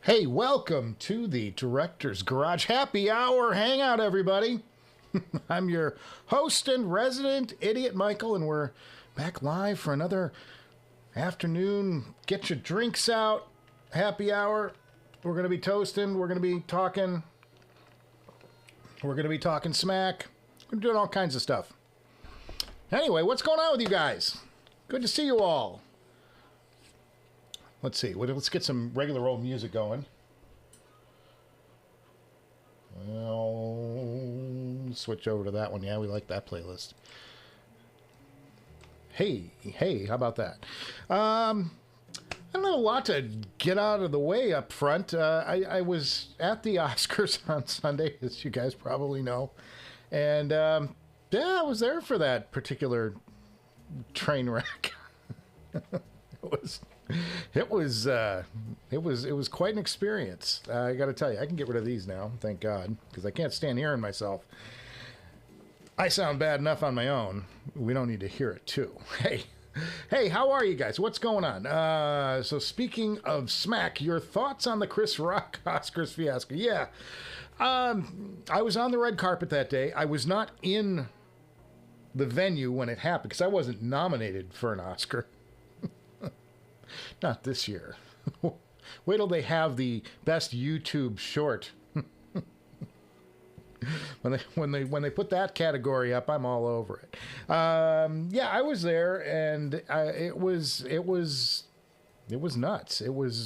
Hey, welcome to the Director's Garage Happy Hour Hangout, everybody. I'm your host and resident idiot, Michael, and we're back live for another afternoon. Get your drinks out. Happy hour. We're going to be toasting. We're going to be talking. We're going to be talking smack. We're doing all kinds of stuff. Anyway, what's going on with you guys? Good to see you all. Let's see. Let's get some regular old music going. Well, switch over to that one. Yeah, we like that playlist. Hey, how about that? I don't have a lot to get out of the way up front. I was at the Oscars on Sunday, as you guys probably know. And, yeah, I was there for that particular train wreck. It was quite an experience. I got to tell you, I can get rid of these now, thank God, because I can't stand hearing myself. I sound bad enough on my own. We don't need to hear it too. Hey, how are you guys? What's going on? So speaking of smack, your thoughts on the Chris Rock Oscars fiasco? Yeah, I was on the red carpet that day. I was not in the venue when it happened because I wasn't nominated for an Oscar. Not this year. Wait till they have the best YouTube short. when they put that category up, I'm all over it. Yeah, I was there, and it was nuts. And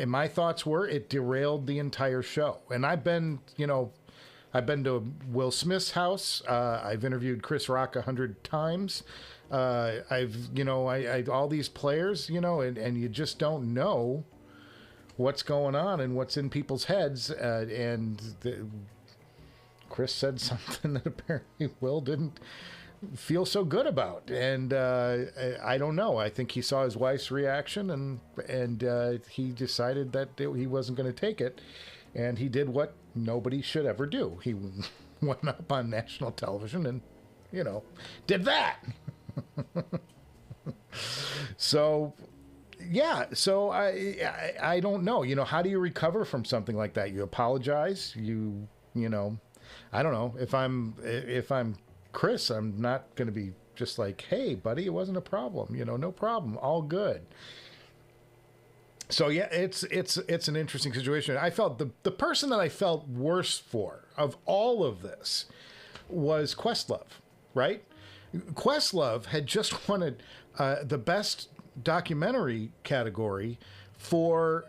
my thoughts were it derailed the entire show. And I've been to Will Smith's house. I've interviewed Chris Rock 100 times. I all these players, and you just don't know what's going on and what's in people's heads. Chris said something that apparently Will didn't feel so good about. And I don't know. I think he saw his wife's reaction and he decided that he wasn't going to take it. And he did what nobody should ever do. He went up on national television and, did that. So I don't know. How do you recover from something like that? You apologize. I don't know. If I'm Chris, I'm not going to be just like, hey, buddy, it wasn't a problem. No problem. All good. So yeah, it's an interesting situation. I felt the person that I felt worse for of all of this was Questlove, right? Questlove had just won the best documentary category for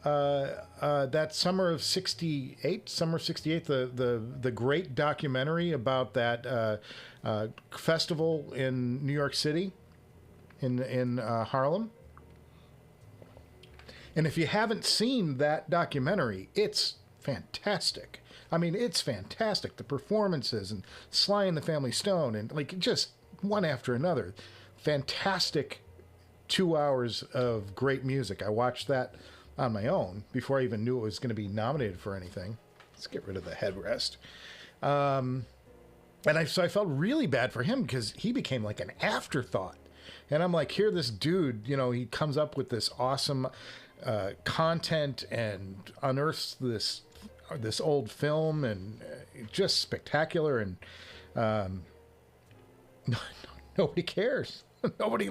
that summer of '68, the great documentary about that festival in New York City, in Harlem. And if you haven't seen that documentary, it's fantastic. I mean, it's fantastic. The performances and Sly and the Family Stone and just one after another. Fantastic 2 hours of great music. I watched that on my own before I even knew it was going to be nominated for anything. Let's get rid of the headrest. So I felt really bad for him because he became like an afterthought. And I'm like, here, this dude, he comes up with this awesome content and unearths this old film and just spectacular, and nobody cares. Nobody,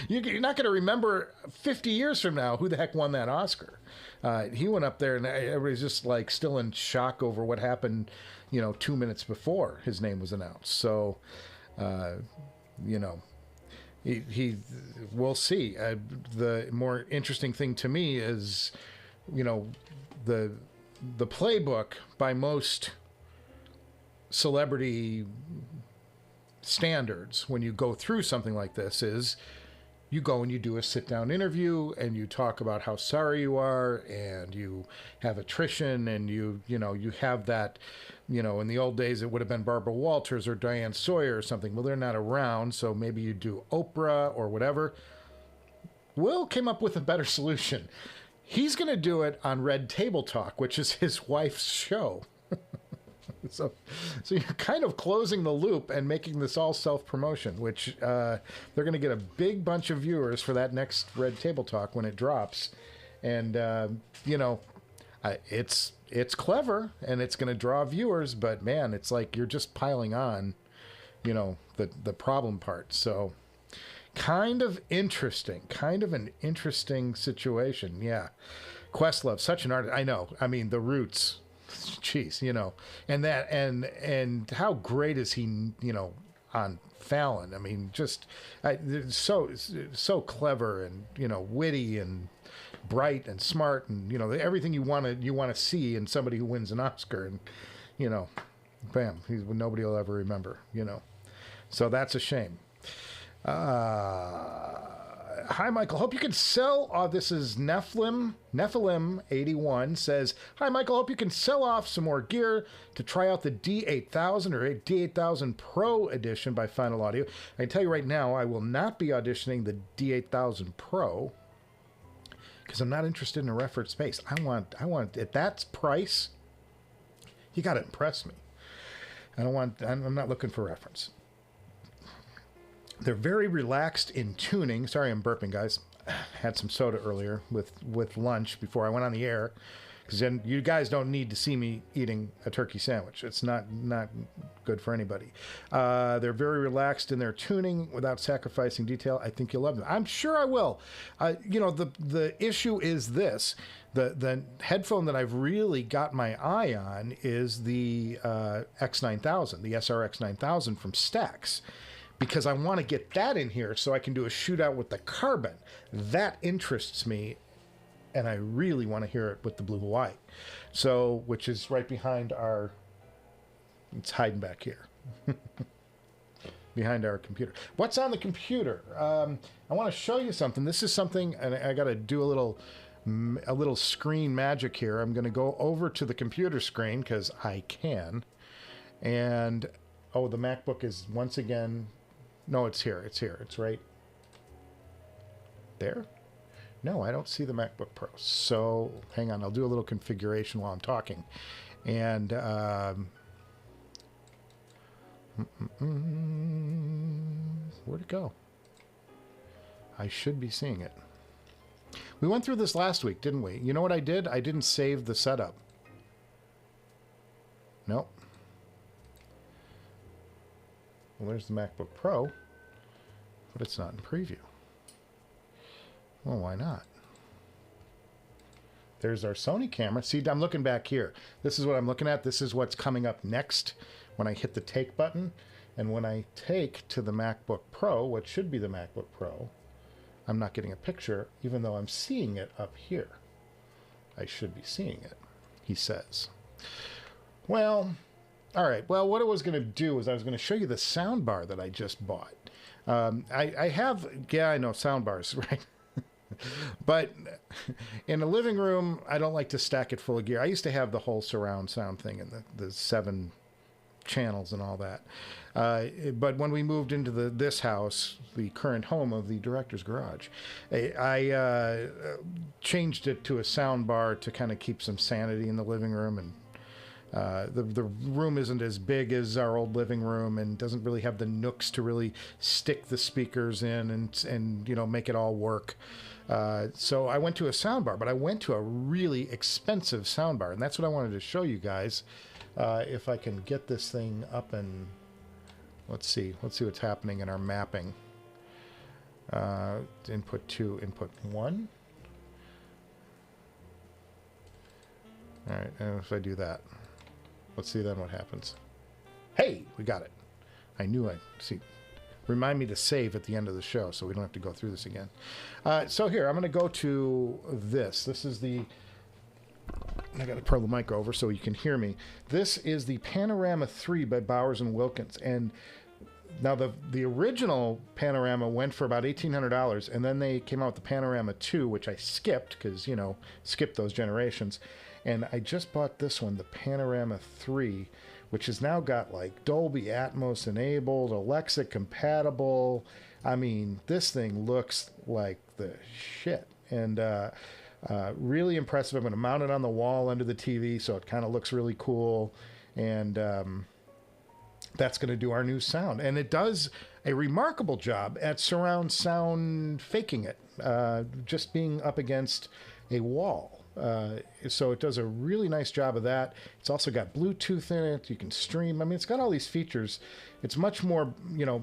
you're not going to remember 50 years from now who the heck won that Oscar. He went up there and everybody's just still in shock over what happened 2 minutes before his name was announced. So we'll see. The more interesting thing to me is the playbook by most celebrity standards when you go through something like this is you go and you do a sit-down interview and you talk about how sorry you are and you have attrition and you have that, in the old days it would have been Barbara Walters or Diane Sawyer or something. Well, they're not around, so maybe you do Oprah or whatever. Will came up with a better solution. He's going to do it on Red Table Talk, which is his wife's show. So you're kind of closing the loop and making this all self-promotion, which they're going to get a big bunch of viewers for that next Red Table Talk when it drops. And, you know, it's clever and it's going to draw viewers, but man, it's like you're just piling on, you know, the problem part. So kind of interesting, kind of an interesting situation. Yeah. Questlove, such an artist. I know. I mean, the roots, jeez, you know, and that, and how great is he, you know, on Fallon? I mean, just so clever and, you know, witty and bright and smart and, you know, everything you want to see in somebody who wins an Oscar, and, you know, bam, nobody will ever remember, you know. So that's a shame. Hi, Michael. Hope you can sell. This is Nephilim81 says, hi, Michael. Hope you can sell off some more gear to try out the D8000 or D8000 Pro edition by Final Audio. I can tell you right now, I will not be auditioning the D8000 Pro because I'm not interested in a reference space. I want at that price, you got to impress me. I'm not looking for reference. They're very relaxed in tuning. Sorry, I'm burping, guys. Had some soda earlier with lunch before I went on the air, because then you guys don't need to see me eating a turkey sandwich. It's not good for anybody. They're very relaxed in their tuning without sacrificing detail. I think you'll love them. I'm sure I will. You know, the issue is this. The headphone that I've really got my eye on is the X9000, the SRX 9000 from Stax, because I want to get that in here so I can do a shootout with the Carbon. That interests me, and I really want to hear it with the Blue Hawaii. So, which is right behind our, it's hiding back here. Behind our computer. What's on the computer? I want to show you something. This is something, and I got to do a little screen magic here. I'm going to go over to the computer screen because I can. And, oh, the MacBook is once again... No, it's here. It's here. It's right there. No, I don't see the MacBook Pro. So hang on. I'll do a little configuration while I'm talking. And where'd it go? I should be seeing it. We went through this last week, didn't we? You know what I did? I didn't save the setup. Nope. Well, there's the MacBook Pro, but it's not in preview. Well, why not? There's our Sony camera. See, I'm looking back here. This is what I'm looking at. This is what's coming up next when I hit the take button. And when I take to the MacBook Pro, what should be the MacBook Pro, I'm not getting a picture, even though I'm seeing it up here. I should be seeing it, he says. Well... All right. Well, what I was going to do is I was going to show you the sound bar that I just bought. I have, yeah, I know, sound bars, right? But in the living room, I don't like to stack it full of gear. I used to have the whole surround sound thing and the 7 channels and all that. But when we moved into this house, the current home of the director's garage, I changed it to a sound bar to kind of keep some sanity in the living room. And the room isn't as big as our old living room and doesn't really have the nooks to really stick the speakers in and you know, make it all work. So I went to a soundbar, but I went to a really expensive soundbar, and that's what I wanted to show you guys. If I can get this thing up, and let's see what's happening in our mapping. Input 2, input 1. All right, and if I do that, let's see then what happens. Hey, we got it. I knew I'd see. Remind me to save at the end of the show so we don't have to go through this again. So here, I'm going to go to this. This is the... I got to pull the mic over so you can hear me. This is the Panorama 3 by Bowers and Wilkins. And now the original Panorama went for about $1,800, and then they came out with the Panorama 2, which I skipped because, you know, skipped those generations. And I just bought this one, the Panorama 3, which has now got like Dolby Atmos enabled, Alexa compatible. I mean, this thing looks like the shit. And really impressive. I'm going to mount it on the wall under the TV so it kind of looks really cool. And that's going to do our new sound. And it does a remarkable job at surround sound faking it. Just being up against a wall. So it does a really nice job of that. It's also got Bluetooth in it. You can stream. I mean, it's got all these features. It's much more,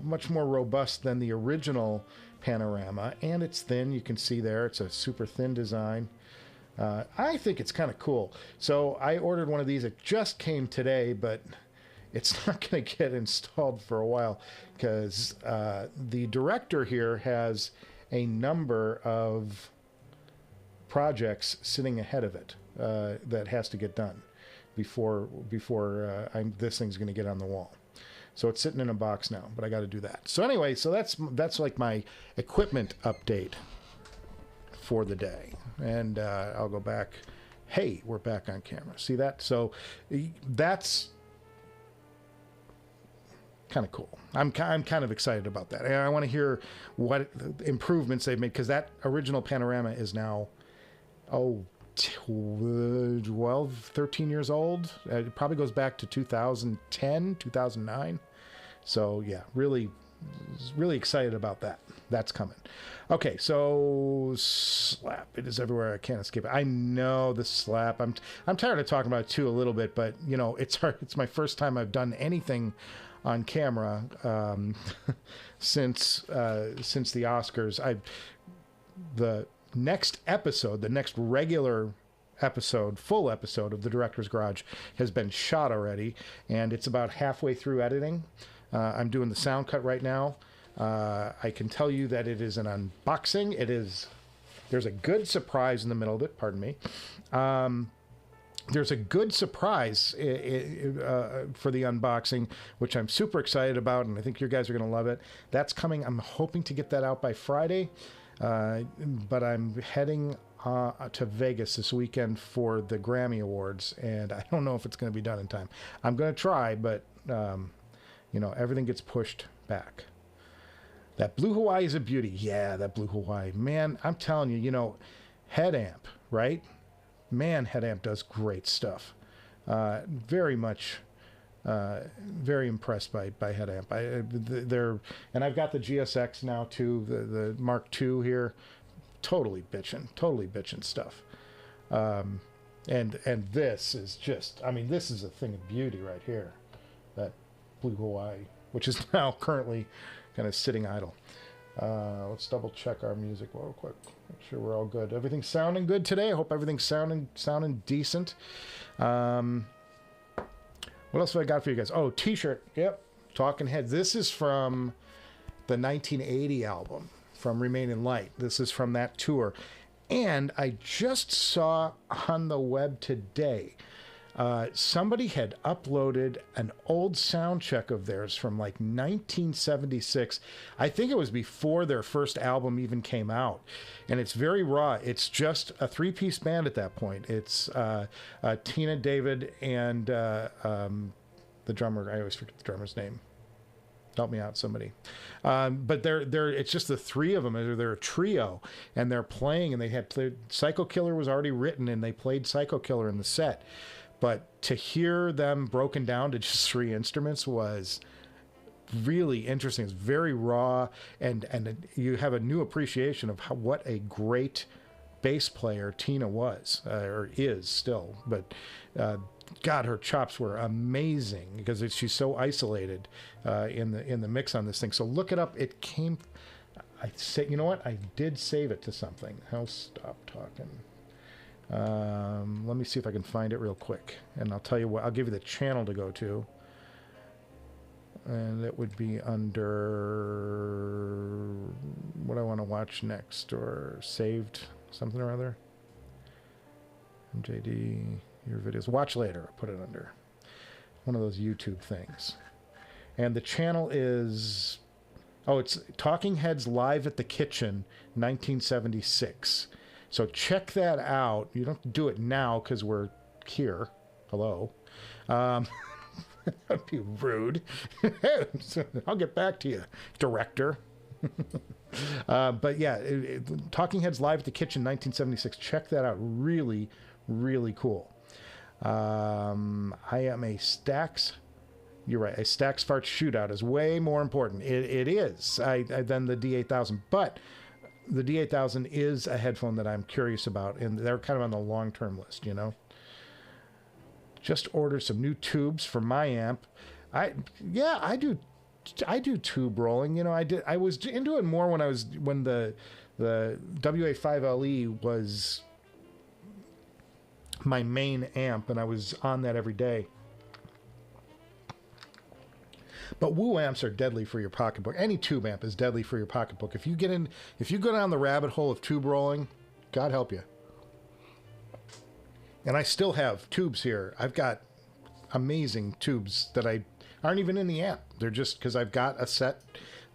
much more robust than the original Panorama, and it's thin. You can see there, it's a super thin design. I think it's kind of cool. So I ordered one of these. It just came today, but it's not going to get installed for a while because the director here has a number of projects sitting ahead of it that has to get done before this thing's going to get on the wall. So it's sitting in a box now, but I got to do that. So anyway, so that's like my equipment update for the day. And I'll go back. Hey, we're back on camera. See that? So that's kind of cool. I'm kind of excited about that. And I want to hear what improvements they've made, because that original Panorama is now 12, 13 years old. It probably goes back to 2010, 2009. So yeah, really excited about that. That's coming. Okay, so slap. It is everywhere. I can't escape it. I know the slap. I'm tired of talking about it too a little bit, but it's my first time I've done anything on camera since the Oscars. The next episode, the next regular episode, full episode of the Director's Garage has been shot already, and it's about halfway through editing. I'm doing the sound cut right now. I can tell you that it is an unboxing. There's a good surprise in the middle of it. Pardon me. There's a good surprise for the unboxing, which I'm super excited about, and I think you guys are going to love it. That's coming. I'm hoping to get that out by Friday, but I'm heading to Vegas this weekend for the Grammy Awards, and I don't know if it's going to be done in time. I'm going to try, but everything gets pushed back. That Blue Hawaii is a beauty. Yeah, that Blue Hawaii. Man, I'm telling you, head amp, right? Man, head amp does great stuff. Very much, very impressed by head amp. And I've got the GSX now too, the Mark II here. Totally bitchin' stuff. And this is just, this is a thing of beauty right here. That Blue Hawaii, which is now currently kind of sitting idle. Let's double check our music real quick. Make sure we're all good. Everything's sounding good today. I hope everything's sounding decent. What else have I got for you guys? Oh, t-shirt. Yep. Talking Heads. This is from the 1980 album, from Remain in Light. This is from that tour. And I just saw on the web today, somebody had uploaded an old sound check of theirs from like 1976. I think it was before their first album even came out. And it's very raw. It's just a three-piece band at that point. It's Tina, David, and the drummer. I always forget the drummer's name. Help me out, somebody. But it's just the three of them. They're a trio, and they're playing, and they had played. Psycho Killer was already written, and they played Psycho Killer in the set. But to hear them broken down to just three instruments was really interesting. It's very raw, and you have a new appreciation of what a great bass player Tina was, or is still. But God, her chops were amazing because she's so isolated in the mix on this thing. So look it up. It came. I say, you know what? I did save it to something. I'll stop talking. Let me see if I can find it real quick, and I'll tell you what. I'll give you the channel to go to, and it would be under what I want to watch next, or saved something or other. MJD, your videos. Watch later. I'll put it under one of those YouTube things, and the channel is it's Talking Heads Live at the Kitchen, 1976. So check that out. You don't have to do it now because we're here. Hello. That'd be rude. I'll get back to you, director. But yeah, Talking Heads Live at the Kitchen, 1976. Check that out. Really, really cool. I am a Stax. You're right. A Stax Fart shootout is way more important. It is than the D8000. But the D8000 is a headphone that I'm curious about, and they're kind of on the long-term list, you know. Just ordered some new tubes for my amp. I do tube rolling. You know, I was into it more when the WA5LE was my main amp, and I was on that every day. But woo amps are deadly for your pocketbook. Any tube amp is deadly for your pocketbook. If you go down the rabbit hole of tube rolling, God help you. And I still have tubes here. I've got amazing tubes that aren't even in the amp. They're just because I've got a set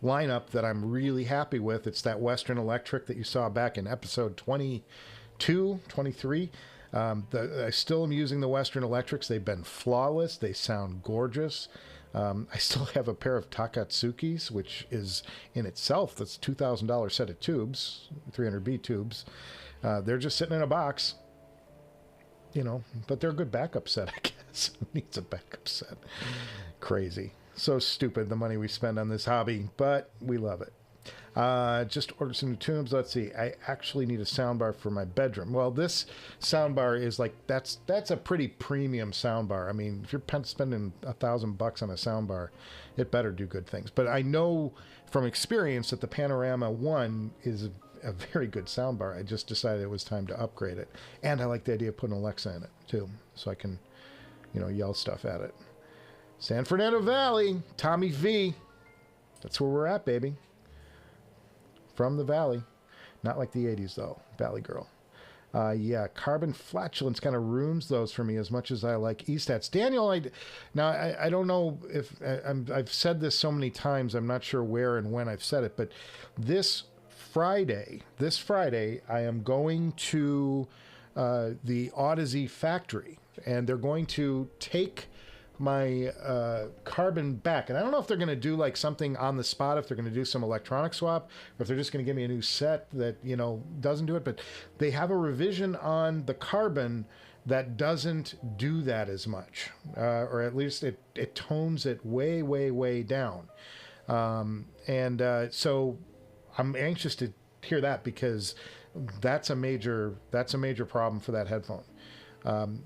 lineup that I'm really happy with. It's that Western Electric that you saw back in episode 22, 23. I still am using the Western Electrics. They've been flawless. They sound gorgeous. I still have a pair of Takatsukis, which is in itself, that's $2,000 set of tubes, 300B tubes. They're just sitting in a box, you know, but they're a good backup set, I guess. Who needs a backup set? Crazy. So stupid, the money we spend on this hobby, but we love it. Just ordered some new tubes. Let's see. I actually need a soundbar for my bedroom. Well, this soundbar is like, that's a pretty premium soundbar. I mean, if you're spending $1,000 on a soundbar, it better do good things. But I know from experience that the Panorama 1 is a very good soundbar. I just decided it was time to upgrade it. And I like the idea of putting Alexa in it too, so I can, you know, yell stuff at it. San Fernando Valley, Tommy V. That's where we're at, baby. From the Valley. Not like the 80s, though. Valley Girl. Yeah, carbon flatulence kind of ruins those for me as much as I like E-stats. Daniel, I don't know if... I've said this so many times, I'm not sure where and when I've said it, but this Friday, I am going to the Audeze factory, and they're going to take my carbon back. And I don't know if they're going to do like something on the spot, if they're going to do some electronic swap, or if they're just going to give me a new set that, you know, doesn't do it. But they have a revision on the carbon that doesn't do that as much, or at least it tones it way, way, way down. So I'm anxious to hear that, because that's a major problem for that headphone.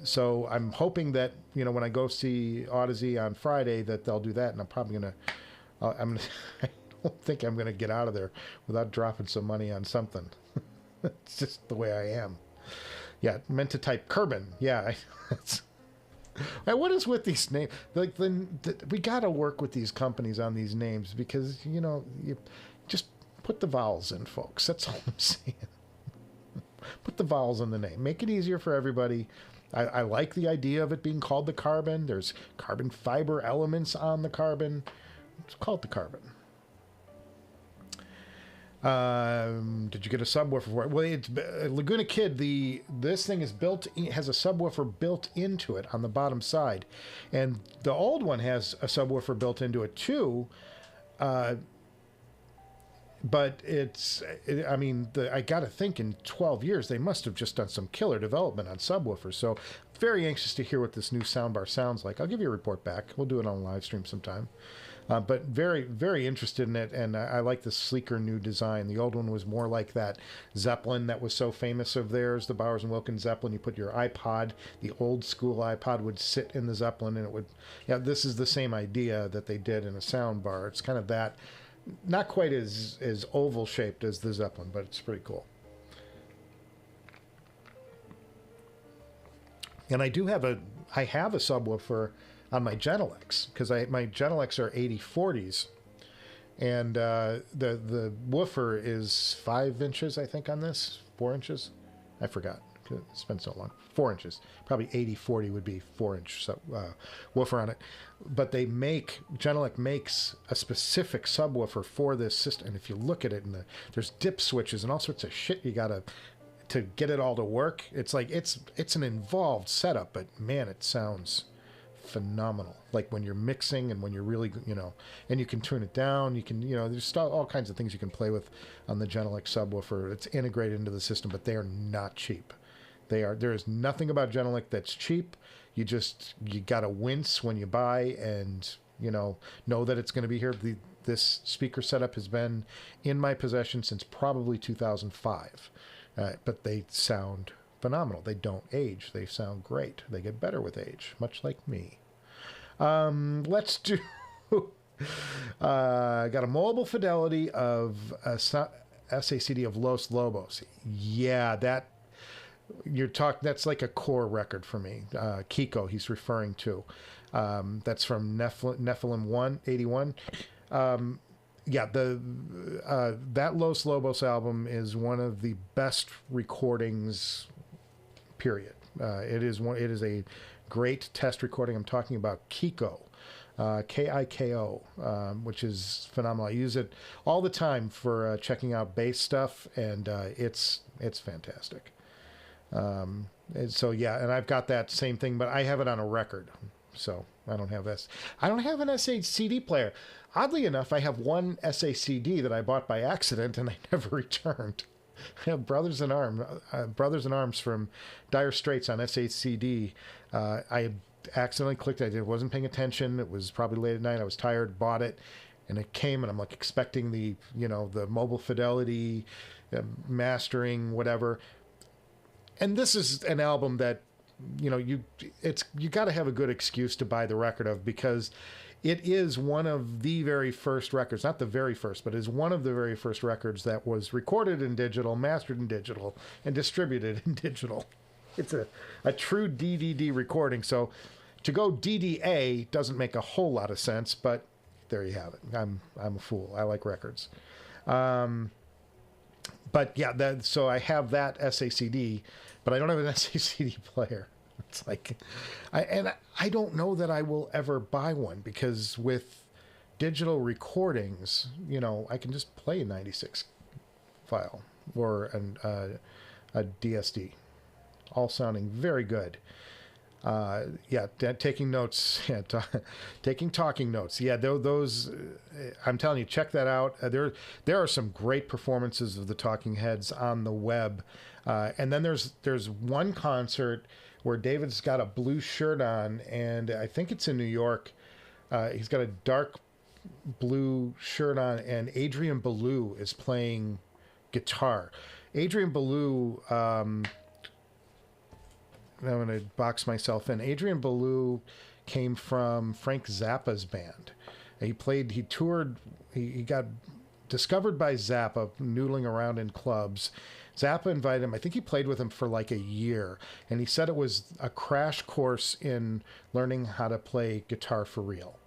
So I'm hoping that, you know, when I go see Audeze on Friday, that they'll do that, and I'm probably gonna, I don't think I'm gonna get out of there without dropping some money on something. It's just the way I am. Yeah, meant to type carbon. Yeah, what is with these names? Like, we gotta work with these companies on these names, because, you know, you just put the vowels in, folks. That's all I'm saying. Put the vowels in the name. Make it easier for everybody. I like the idea of it being called the carbon. There's carbon fiber elements on the carbon. Let's call it the carbon. Did you get a subwoofer for it? Well, it's Laguna Kid. This thing is has a subwoofer built into it on the bottom side, and the old one has a subwoofer built into it too. But I got to think in 12 years, they must have just done some killer development on subwoofers. So very anxious to hear what this new soundbar sounds like. I'll give you a report back. We'll do it on live stream sometime. But very, very interested in it. And I like the sleeker new design. The old one was more like that Zeppelin that was so famous of theirs, the Bowers and Wilkins Zeppelin. You put your iPod, the old school iPod would sit in the Zeppelin, and it would, yeah, this is the same idea that they did in a soundbar. It's kind of that. Not quite as oval shaped as the Zeppelin, but it's pretty cool. And I have a subwoofer on my Genelecs, because my Genelecs are 8040s, and the woofer is 5 inches, I think, on this, 4 inches. I forgot. It's been so long. 4 inches. Probably 8040 would be 4-inch woofer on it. But Genelec makes a specific subwoofer for this system. And if you look at it, there's dip switches and all sorts of shit you gotta to get it all to work. It's like it's an involved setup, but man, it sounds phenomenal. Like when you're mixing and when you're really, you know, and you can tune it down. You can, you know, there's all kinds of things you can play with on the Genelec subwoofer. It's integrated into the system, but they are not cheap. There is nothing about Genelec that's cheap. You gotta wince when you buy, and you know that it's going to be here. this speaker setup has been in my possession since probably 2005, but they sound phenomenal. They don't age. They sound great. They get better with age, much like me. Let's do... got a mobile fidelity of SACD of Los Lobos. Yeah, that... You're talking, that's like a core record for me. Kiko, he's referring to. That's from Nephilim 181. Yeah, that Los Lobos album is one of the best recordings, period. It is a great test recording. I'm talking about Kiko. Kiko, which is phenomenal. I use it all the time for checking out bass stuff, and it's fantastic. And so yeah, and I've got that same thing, but I have it on a record, so I don't have an SACD player. Oddly enough, I have one SACD that I bought by accident and I never returned. I have Brothers in Arms from Dire Straits on SACD. I accidentally clicked it. I wasn't paying attention. It was probably late at night. I was tired, bought it, and it came, and I'm like expecting the mobile fidelity, mastering, whatever. And this is an album that, you got to have a good excuse to buy the record of, because it is one of the very first records, not the very first, but is one of the very first records that was recorded in digital, mastered in digital, and distributed in digital. It's a true DVD recording. So to go DDA doesn't make a whole lot of sense, but there you have it. I'm a fool. I like records. But yeah, so I have that SACD, but I don't have an SACD player. It's like, I don't know that I will ever buy one, because with digital recordings, I can just play a 96 file or a DSD, all sounding very good. Taking notes, taking talking notes. Yeah, those, I'm telling you, check that out. There are some great performances of the Talking Heads on the web. And then there's one concert where David's got a blue shirt on, and I think it's in New York. He's got a dark blue shirt on, and Adrian Belew is playing guitar. Adrian Belew, I'm going to box myself in. Adrian Belew came from Frank Zappa's band. He toured, he got discovered by Zappa, noodling around in clubs. Zappa invited him. I think he played with him for like a year, and he said it was a crash course in learning how to play guitar for real.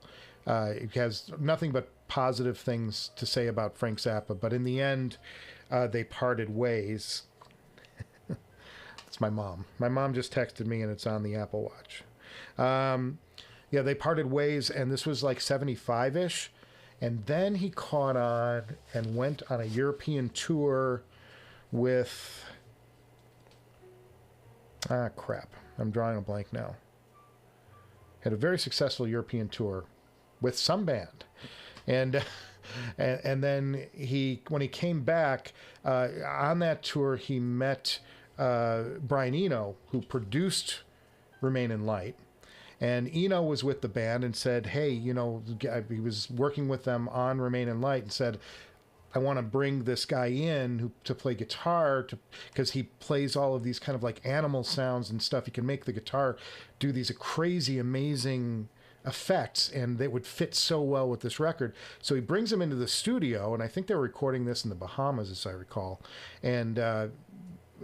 It has nothing but positive things to say about Frank Zappa, but in the end, they parted ways. It's my mom. My mom just texted me, and it's on the Apple Watch. They parted ways, and this was like 75-ish, and then he caught on and went on a European tour with... I'm drawing a blank now. Had a very successful European tour with some band. And then when he came back, on that tour, he met Brian Eno, who produced Remain in Light. And Eno was with the band and said, hey, he was working with them on Remain in Light, and said, I want to bring this guy in to play guitar, because he plays all of these kind of like animal sounds and stuff. He can make the guitar do these crazy, amazing effects, and they would fit so well with this record. So he brings him into the studio, and I think they were recording this in the Bahamas, as I recall. And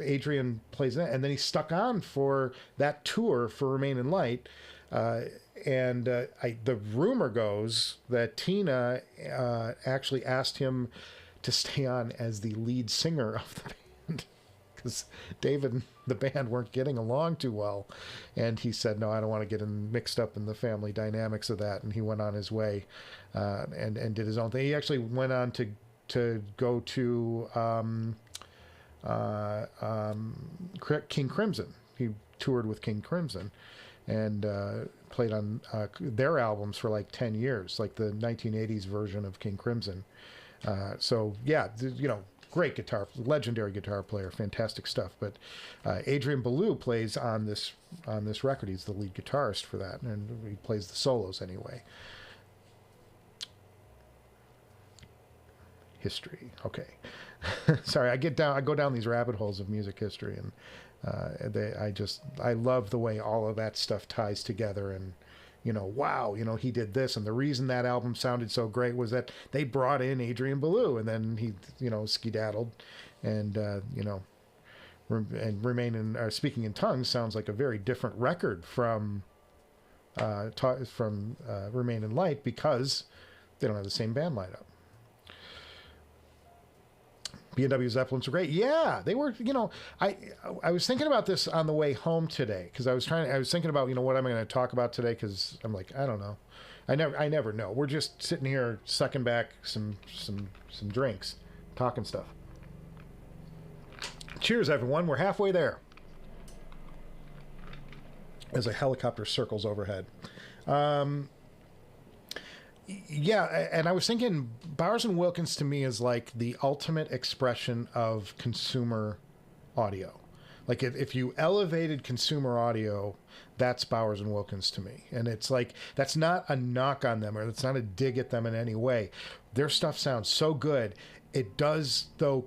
Adrian plays that, and then he stuck on for that tour for Remain in Light. The rumor goes that Tina actually asked him to stay on as the lead singer of the band, because David and the band weren't getting along too well, and he said, no, I don't want to get mixed up in the family dynamics of that, and he went on his way and did his own thing. He actually went on to go to King Crimson. He toured with King Crimson and played on their albums for like 10 years, like the 1980s version of King Crimson. Great legendary guitar player, fantastic stuff. But Adrian Belew plays on this record. He's the lead guitarist for that, and he plays the solos anyway. history. Okay. Sorry, I go down these rabbit holes of music history, and I love the way all of that stuff ties together. And wow, he did this, and the reason that album sounded so great was that they brought in Adrian Belew, and then he skedaddled, and and Speaking in Tongues sounds like a very different record from Remain in Light, because they don't have the same band lineup. B&W Zeppelins were great. Yeah, they were. I was thinking about this on the way home today, because I was thinking about what am I going to talk about today, because I'm like, I don't know. I never know. We're just sitting here sucking back some drinks, talking stuff. Cheers, everyone. We're halfway there. As a helicopter circles overhead. Yeah, and I was thinking Bowers and Wilkins to me is like the ultimate expression of consumer audio. Like if you elevated consumer audio, that's Bowers and Wilkins to me. And it's like, that's not a knock on them, or it's not a dig at them in any way. Their stuff sounds so good. It does, though.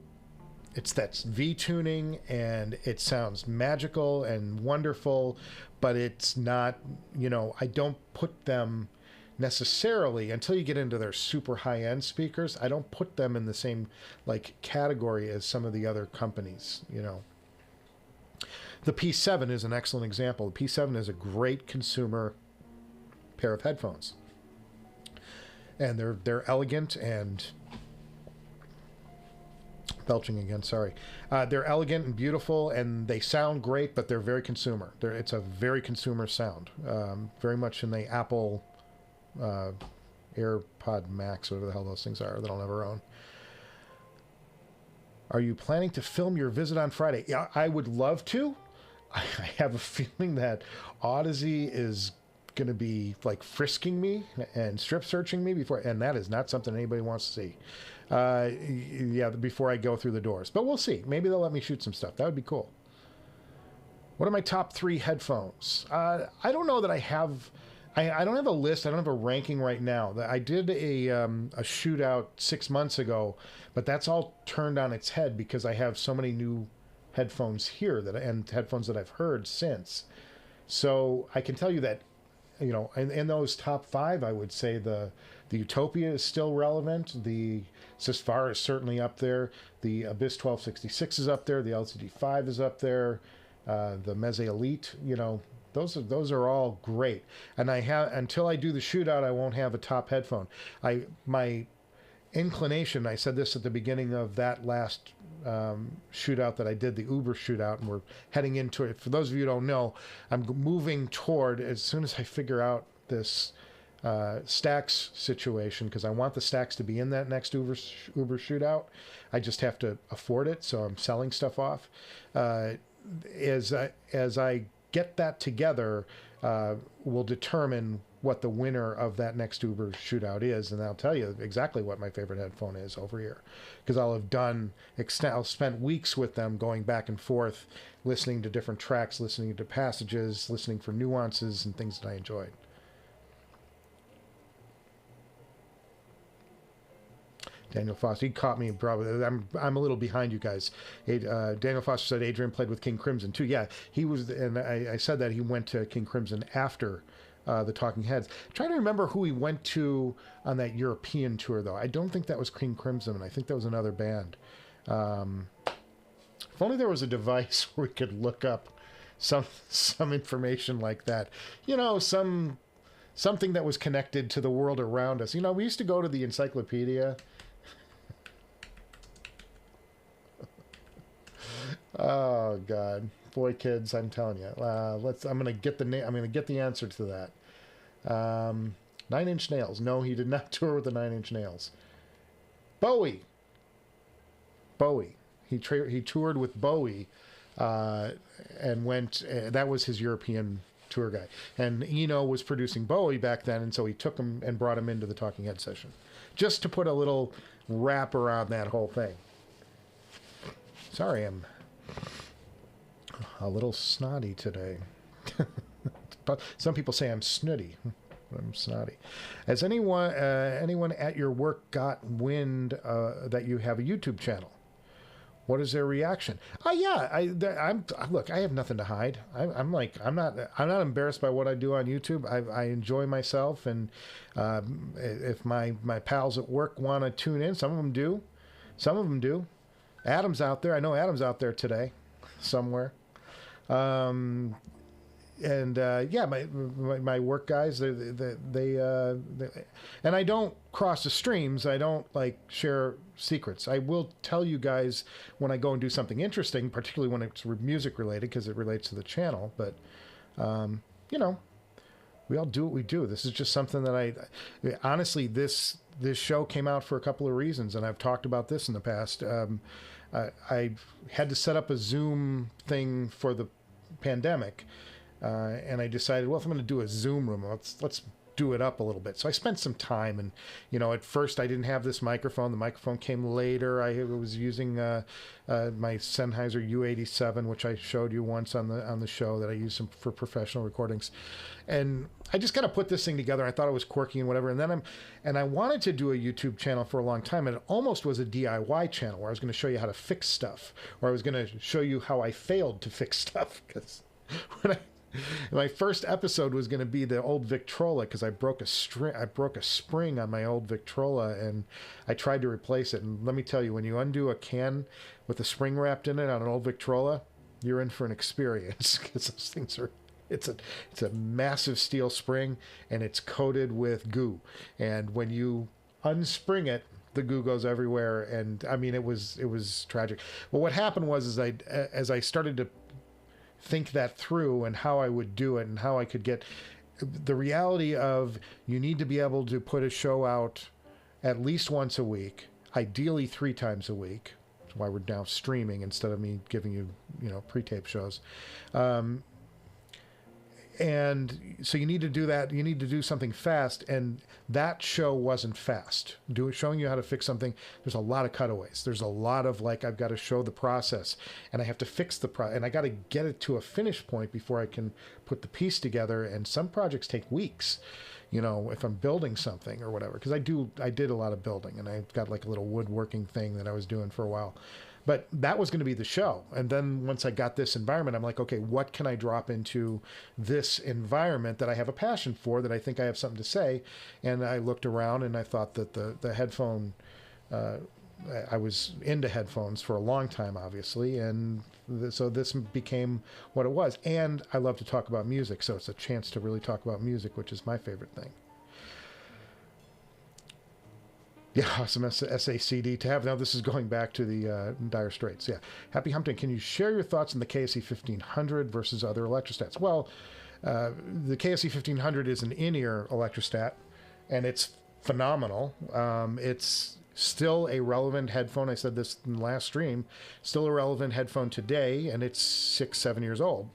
It's that V-tuning, and it sounds magical and wonderful, but it's not, I don't put them necessarily, until you get into their super high-end speakers, I don't put them in the same category as some of the other companies. The P7 is an excellent example. The P7 is a great consumer pair of headphones, and they're elegant and belching again, sorry. They're elegant and beautiful, and they sound great, but they're very consumer. It's a very consumer sound, very much in the Apple AirPod Max, whatever the hell those things are that I'll never own. Are you planning to film your visit on Friday? Yeah, I would love to. I have a feeling that Audeze is going to be frisking me and strip searching me before, and that is not something anybody wants to see. Yeah, before I go through the doors. But we'll see. Maybe they'll let me shoot some stuff. That would be cool. What are my top 3 headphones? I don't know that I have... I don't have a list. I don't have a ranking right now. I did a shootout 6 months ago, but that's all turned on its head because I have so many new headphones here and headphones that I've heard since. So I can tell you that, in those top 5, I would say the Utopia is still relevant. The Susvara is certainly up there. The Abyss 1266 is up there. The LCD5 is up there. The Meze Elite, those are all great. And until I do the shootout, I won't have a top headphone. My inclination, I said this at the beginning of that last shootout that I did, the Uber shootout, and we're heading into it. For those of you who don't know, I'm moving toward, as soon as I figure out this stacks situation, because I want the stacks to be in that next Uber shootout. I just have to afford it, so I'm selling stuff off. As I get that together, will determine what the winner of that next Uber shootout is, and I'll tell you exactly what my favorite headphone is over here, because I'll spend weeks with them going back and forth, listening to different tracks, listening to passages, listening for nuances and things that I enjoyed. Daniel Foster, he caught me probably. I'm a little behind you guys. Daniel Foster said Adrian played with King Crimson too. Yeah, he was, and I said that he went to King Crimson after the Talking Heads. I'm trying to remember who he went to on that European tour, though. I don't think that was King Crimson. I think that was another band. If only there was a device where we could look up some information like that. Something that was connected to the world around us. We used to go to the encyclopedia. Oh God, boy, kids! I'm telling you. I'm gonna get the answer to that. 9 Inch Nails. No, he did not tour with the 9 Inch Nails. Bowie. He toured with Bowie, and went. That was his European tour guy. And Eno was producing Bowie back then, and so he took him and brought him into the Talking Head session, just to put a little wrap around that whole thing. Sorry, I'm a little snotty today. But some people say I'm snooty. I'm snotty. Has anyone at your work got wind that you have a YouTube channel? What is their reaction? Oh yeah, look. I have nothing to hide. I'm not embarrassed by what I do on YouTube. I enjoy myself, and if my pals at work want to tune in, some of them do. Some of them do. Adam's out there. I know Adam's out there today, somewhere. Yeah, my work guys, they and I don't cross the streams. I don't like share secrets. I will tell you guys when I go and do something interesting, particularly when it's music related, because it relates to the channel. But you know, we all do what we do. This is just something that honestly, this show came out for a couple of reasons, and I've talked about this in the past. I had to set up a Zoom thing for the pandemic. And I decided, well, if I'm going to do a Zoom room, let's do it up a little bit. So I spent some time, and at first I didn't have this microphone. The microphone came later. I was using my Sennheiser U87, which I showed you once on the show that I use for professional recordings. And I just kind of put this thing together. I thought it was quirky and whatever. And I wanted to do a YouTube channel for a long time, and it almost was a DIY channel where I was going to show you how to fix stuff, or I was going to show you how I failed to fix stuff, because my first episode was going to be the old Victrola, because I broke a spring on my old Victrola, and I tried to replace it. And let me tell you, when you undo a can with a spring wrapped in it on an old Victrola, you're in for an experience, because those things are. It's a massive steel spring, and it's coated with goo. And when you unspring it, the goo goes everywhere. And I mean, it was tragic. But what happened was, as I started to think that through and how I would do it and how I could get the reality of, you need to be able to put a show out at least once a week, ideally 3 times a week. That's why we're now streaming instead of me giving you, pre-tape shows. And so you need to do that. You need to do something fast. And that show wasn't fast. Showing you how to fix something, there's a lot of cutaways. There's a lot of I've got to show the process, and I have to fix the and I got to get it to a finish point before I can put the piece together. And some projects take weeks, if I'm building something or whatever, because I did a lot of building, and I've got a little woodworking thing that I was doing for a while. But that was going to be the show. And then once I got this environment, I'm like, okay, what can I drop into this environment that I have a passion for, that I think I have something to say? And I looked around, and I thought that the headphone, I was into headphones for a long time, obviously. And so this became what it was. And I love to talk about music. So it's a chance to really talk about music, which is my favorite thing. Yeah, awesome SACD to have. Now, this is going back to the Dire Straits. Yeah. Happy Humpday. Can you share your thoughts on the KSE 1500 versus other electrostats? Well, the KSE 1500 is an in-ear electrostat, and it's phenomenal. It's still a relevant headphone. I said this in the last stream. Still a relevant headphone today, and it's 6-7 years old.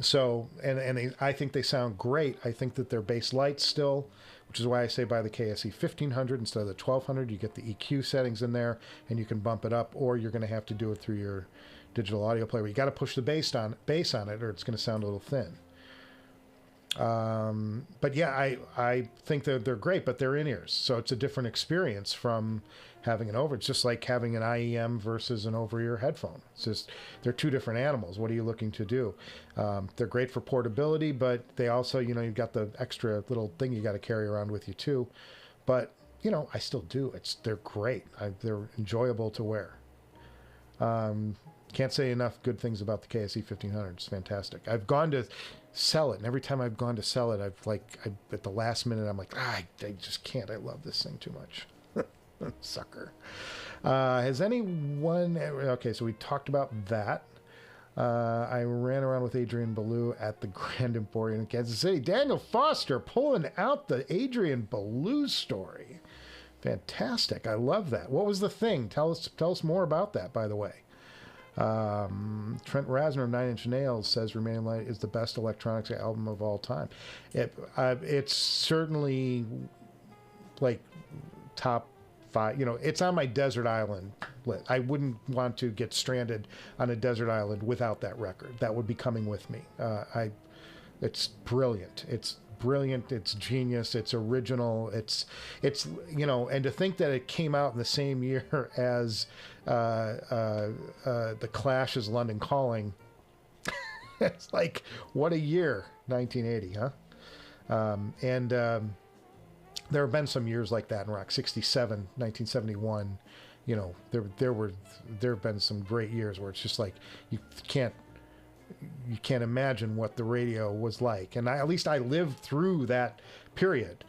So, and I think they sound great. I think that they're bass light still, which is why I say buy the KSE 1500 instead of the 1200. You get the EQ settings in there, and you can bump it up, or you're going to have to do it through your digital audio player. You got to push the bass on it, or it's going to sound a little thin. But yeah, I think that they're great, but they're in-ears, so it's a different experience from having an over. It's just like having an IEM versus an over-ear headphone. It's just, they're two different animals. What are you looking to do? They're great for portability, but they also, you've got the extra little thing you got to carry around with you too. But I still do. They're great. They're enjoyable to wear. Can't say enough good things about the KSE 1500. It's fantastic. I've gone to sell it, and every time I've gone to sell it, at the last minute, I'm like, I just can't. I love this thing too much. Sucker. Has anyone... Okay, so we talked about that. I ran around with Adrian Ballou at the Grand Empyrean in Kansas City. Daniel Foster pulling out the Adrian Ballou story. Fantastic. I love that. What was the thing? Tell us more about that, by the way. Trent Rasner of 9 Inch Nails says Remaining Light is the best electronics album of all time. It's certainly top 5. It's on my desert island list. I wouldn't want to get stranded on a desert island without that record. That would be coming with me. It's brilliant. It's brilliant. It's genius. It's original. It's you know, and to think that it came out in the same year as The Clash's London Calling. It's like, what a year, 1980, huh? There have been some years like that in rock. 67, 1971. You know, there have been some great years where it's just like you can't imagine what the radio was like. And at least I lived through that period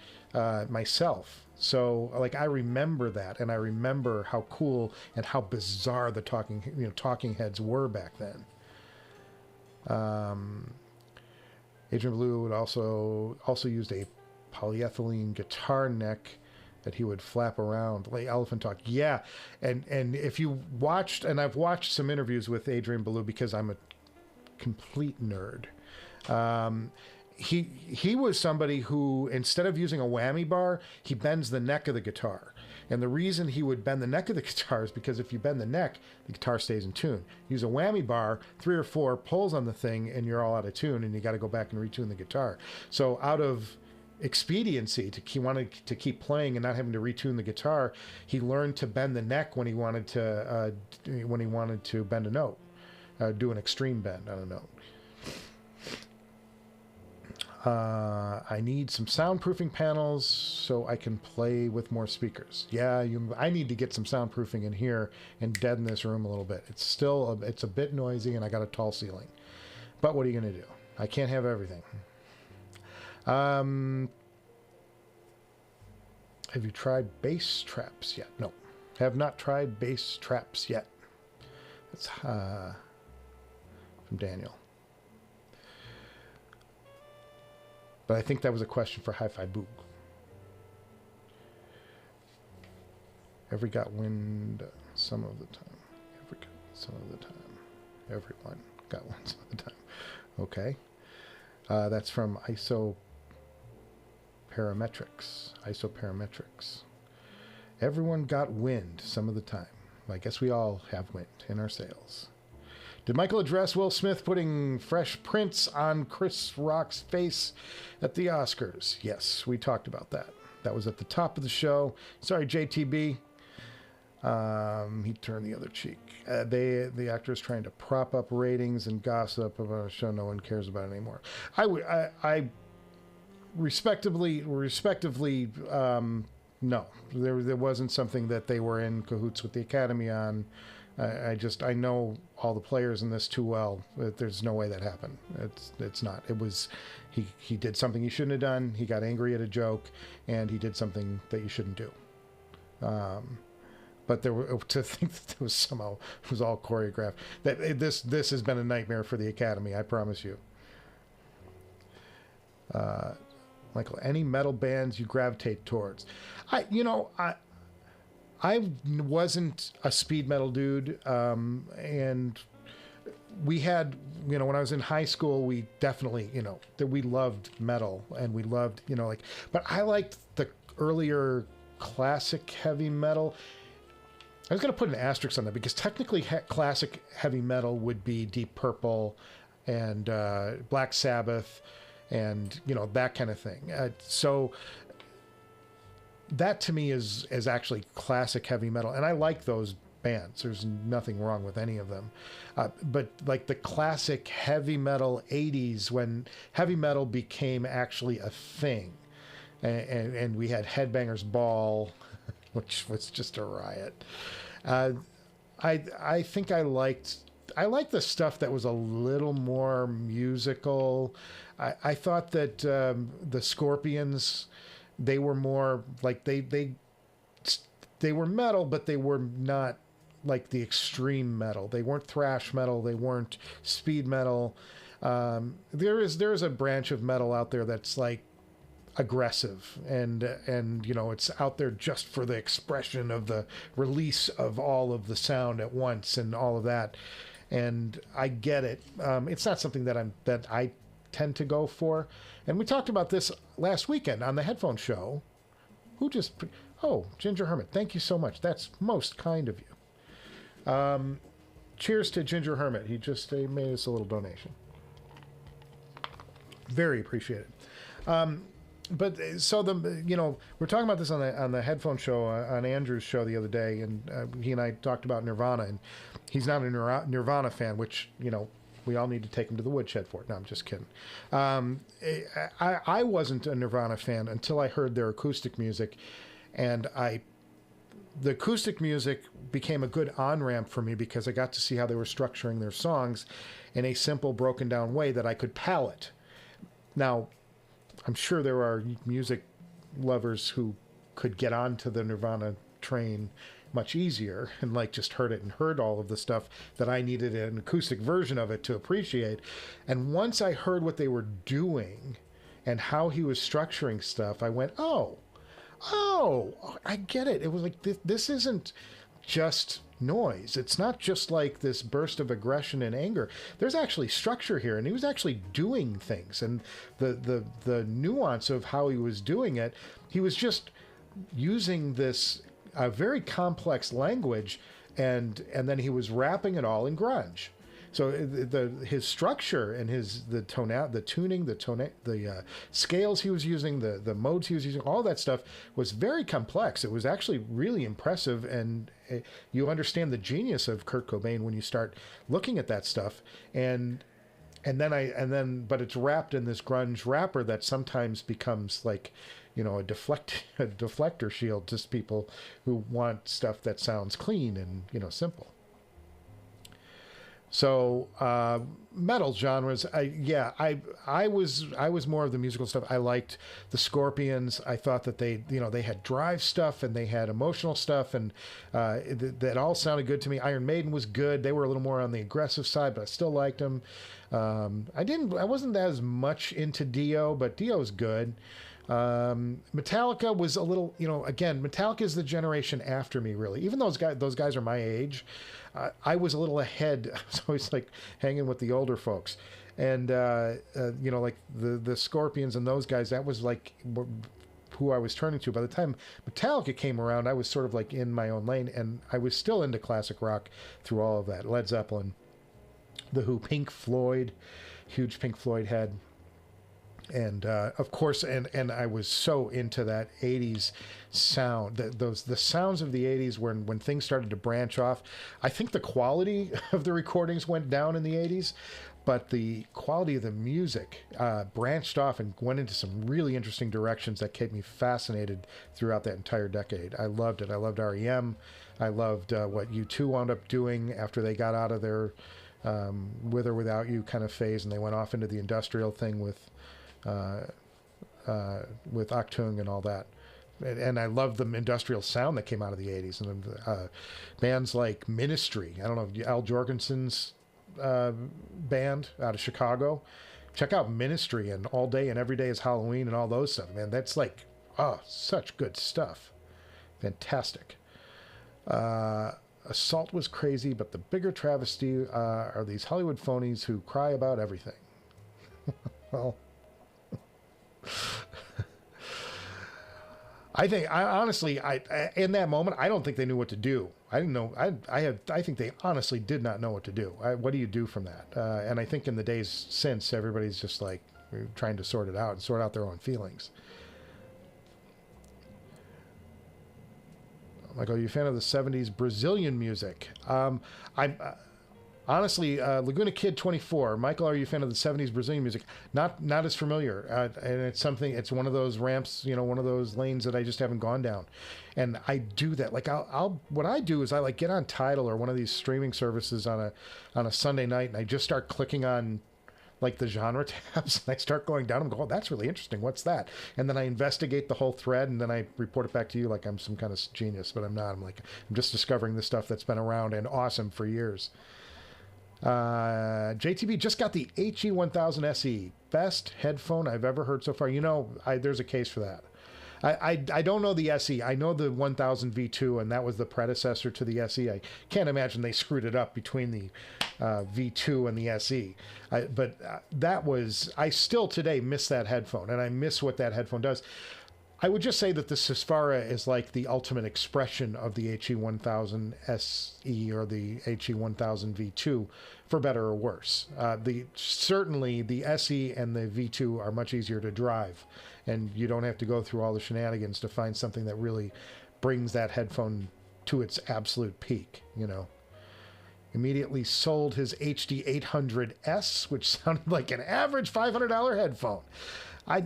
myself. So like I remember that, and I remember how cool and how bizarre the talking heads were back then. Adrian Belew would also used a polyethylene guitar neck that he would flap around, like Elephant Talk. Yeah, and if you watched, and I've watched some interviews with Adrian Belew because I'm a complete nerd. He was somebody who, instead of using a whammy bar, he bends the neck of the guitar. And the reason he would bend the neck of the guitar is because if you bend the neck, the guitar stays in tune. Use a whammy bar, 3 or 4 pulls on the thing, and you're all out of tune, and you got to go back and retune the guitar. So out of expediency, he wanted to keep playing and not having to retune the guitar, he learned to bend the neck when he wanted to bend a note, do an extreme bend on a note. I need some soundproofing panels so I can play with more speakers. Yeah, I need to get some soundproofing in here and deaden this room a little bit. It's a bit noisy, and I got a tall ceiling. But what are you going to do? I can't have everything. Have you tried bass traps yet? No, have not tried bass traps yet. That's from Daniel. But I think that was a question for Hi-Fi Boog. Every got wind some of the time. Every got some of the time. Everyone got wind some of the time. Okay. That's from Isoparametrics. Everyone got wind some of the time. I guess we all have wind in our sails. Did Michael address Will Smith putting fresh prints on Chris Rock's face at the Oscars? Yes, we talked about that. That was at the top of the show. Sorry, JTB. He turned the other cheek. The actor is trying to prop up ratings and gossip about a show no one cares about anymore. I respectively, no. There wasn't something that they were in cahoots with the Academy on. I know all the players in this too well. There's no way that happened. It's not. It was, he did something he shouldn't have done. He got angry at a joke, and he did something that you shouldn't do. But to think that it was all choreographed. That this has been a nightmare for the Academy. I promise you. Michael, any metal bands you gravitate towards? I wasn't a speed metal dude, and we had, when I was in high school, we definitely, that we loved metal, and we loved, but I liked the earlier classic heavy metal. I was going to put an asterisk on that because technically classic heavy metal would be Deep Purple and Black Sabbath and, that kind of thing. So that to me is actually classic heavy metal, and I like those bands. There's nothing wrong with any of them, but like the classic heavy metal 80s, when heavy metal became actually a thing, and we had Headbangers Ball, which was just a riot. I think I liked the stuff that was a little more musical. I thought that the Scorpions, they were more like they were metal, but they were not like the extreme metal. They weren't thrash metal. They weren't speed metal. There is a branch of metal out there that's like aggressive, and it's out there just for the expression of the release of all of the sound at once and all of that. And I get it. It's not something that I tend to go for. And we talked about this last weekend on the Headphone show. Ginger Hermit, thank you so much. That's most kind of you. Cheers to Ginger Hermit. He just made us a little donation. Very appreciated. But so we're talking about this on the headphone show on Andrew's show the other day, and he and I talked about Nirvana, and he's not a Nirvana fan, which we all need to take him to the woodshed for it. No, I'm just kidding. I wasn't a Nirvana fan until I heard their acoustic music, and the acoustic music became a good on-ramp for me because I got to see how they were structuring their songs in a simple, broken down way that I could palate. Now, I'm sure there are music lovers who could get onto the Nirvana train much easier and just heard it and heard all of the stuff that I needed an acoustic version of it to appreciate. And once I heard what they were doing and how he was structuring stuff, I went, oh, I get it. It was like, this isn't just noise. It's not just like this burst of aggression and anger. There's actually structure here, and he was actually doing things. And the nuance of how he was doing it, he was just using this very complex language, and then he was wrapping it all in grunge. So his structure and the tuning, the scales he was using, the modes he was using, all that stuff was very complex. It was actually really impressive, and you understand the genius of Kurt Cobain when you start looking at that stuff. But it's wrapped in this grunge wrapper that sometimes becomes like, a deflector shield to people who want stuff that sounds clean and simple. So metal genres, I was more of the musical stuff. I liked the Scorpions. I thought that they had drive stuff and they had emotional stuff, and that all sounded good to me. Iron Maiden was good. They were a little more on the aggressive side, but I still liked them. I wasn't as much into Dio, but Dio's good. Metallica was a little, again, Metallica is the generation after me, really. Even those guys are my age. I was a little ahead. I was always hanging with the older folks, and like the Scorpions and those guys. That was who I was turning to. By the time Metallica came around, I was sort of in my own lane, and I was still into classic rock through all of that. Led Zeppelin, The Who, Pink Floyd, huge Pink Floyd head. And of course, and I was so into that 80s sound, the sounds of the 80s when things started to branch off. I think the quality of the recordings went down in the 80s, but the quality of the music branched off and went into some really interesting directions that kept me fascinated throughout that entire decade. I loved it. I loved REM. I loved what U2 wound up doing after they got out of their With or Without You kind of phase, and they went off into the industrial thing with Achtung and all that. And I love the industrial sound that came out of the 80s. And bands like Ministry, I don't know, Al Jorgensen's band out of Chicago. Check out Ministry and All Day and Every Day is Halloween and all those stuff. Man, that's such good stuff. Fantastic. Assault was crazy, but the bigger travesty are these Hollywood phonies who cry about everything. Well, honestly, in that moment, I don't think they knew what to do. I didn't know. I think they honestly did not know what to do. What do you do from that? And I think in the days since, everybody's just trying to sort it out and sort out their own feelings. Are you a fan of the 70s Brazilian music? Honestly, Laguna Kid 24. Michael, are you a fan of the 70s Brazilian music? Not as familiar. And it's one of those ramps, one of those lanes that I just haven't gone down. And I do that. What I do is I get on Tidal or one of these streaming services on a Sunday night, and I just start clicking on the genre tabs, and I start going down and go, oh, that's really interesting. What's that? And then I investigate the whole thread, and then I report it back to you like I'm some kind of genius, but I'm not. I'm just discovering the stuff that's been around and awesome for years. JTB just got the HE1000 SE. Best headphone I've ever heard so far. There's a case for that. I don't know the SE. I know the 1000 V2, and that was the predecessor to the SE. I can't imagine they screwed it up between the V2 and the SE. I still today miss that headphone, and I miss what that headphone does. I would just say that the Susvara is like the ultimate expression of the HE1000 SE or the HE1000 V2, for better or worse. Certainly the SE and the V2 are much easier to drive, and you don't have to go through all the shenanigans to find something that really brings that headphone to its absolute peak, you know. Immediately sold his HD800S, which sounded like an average $500 headphone. I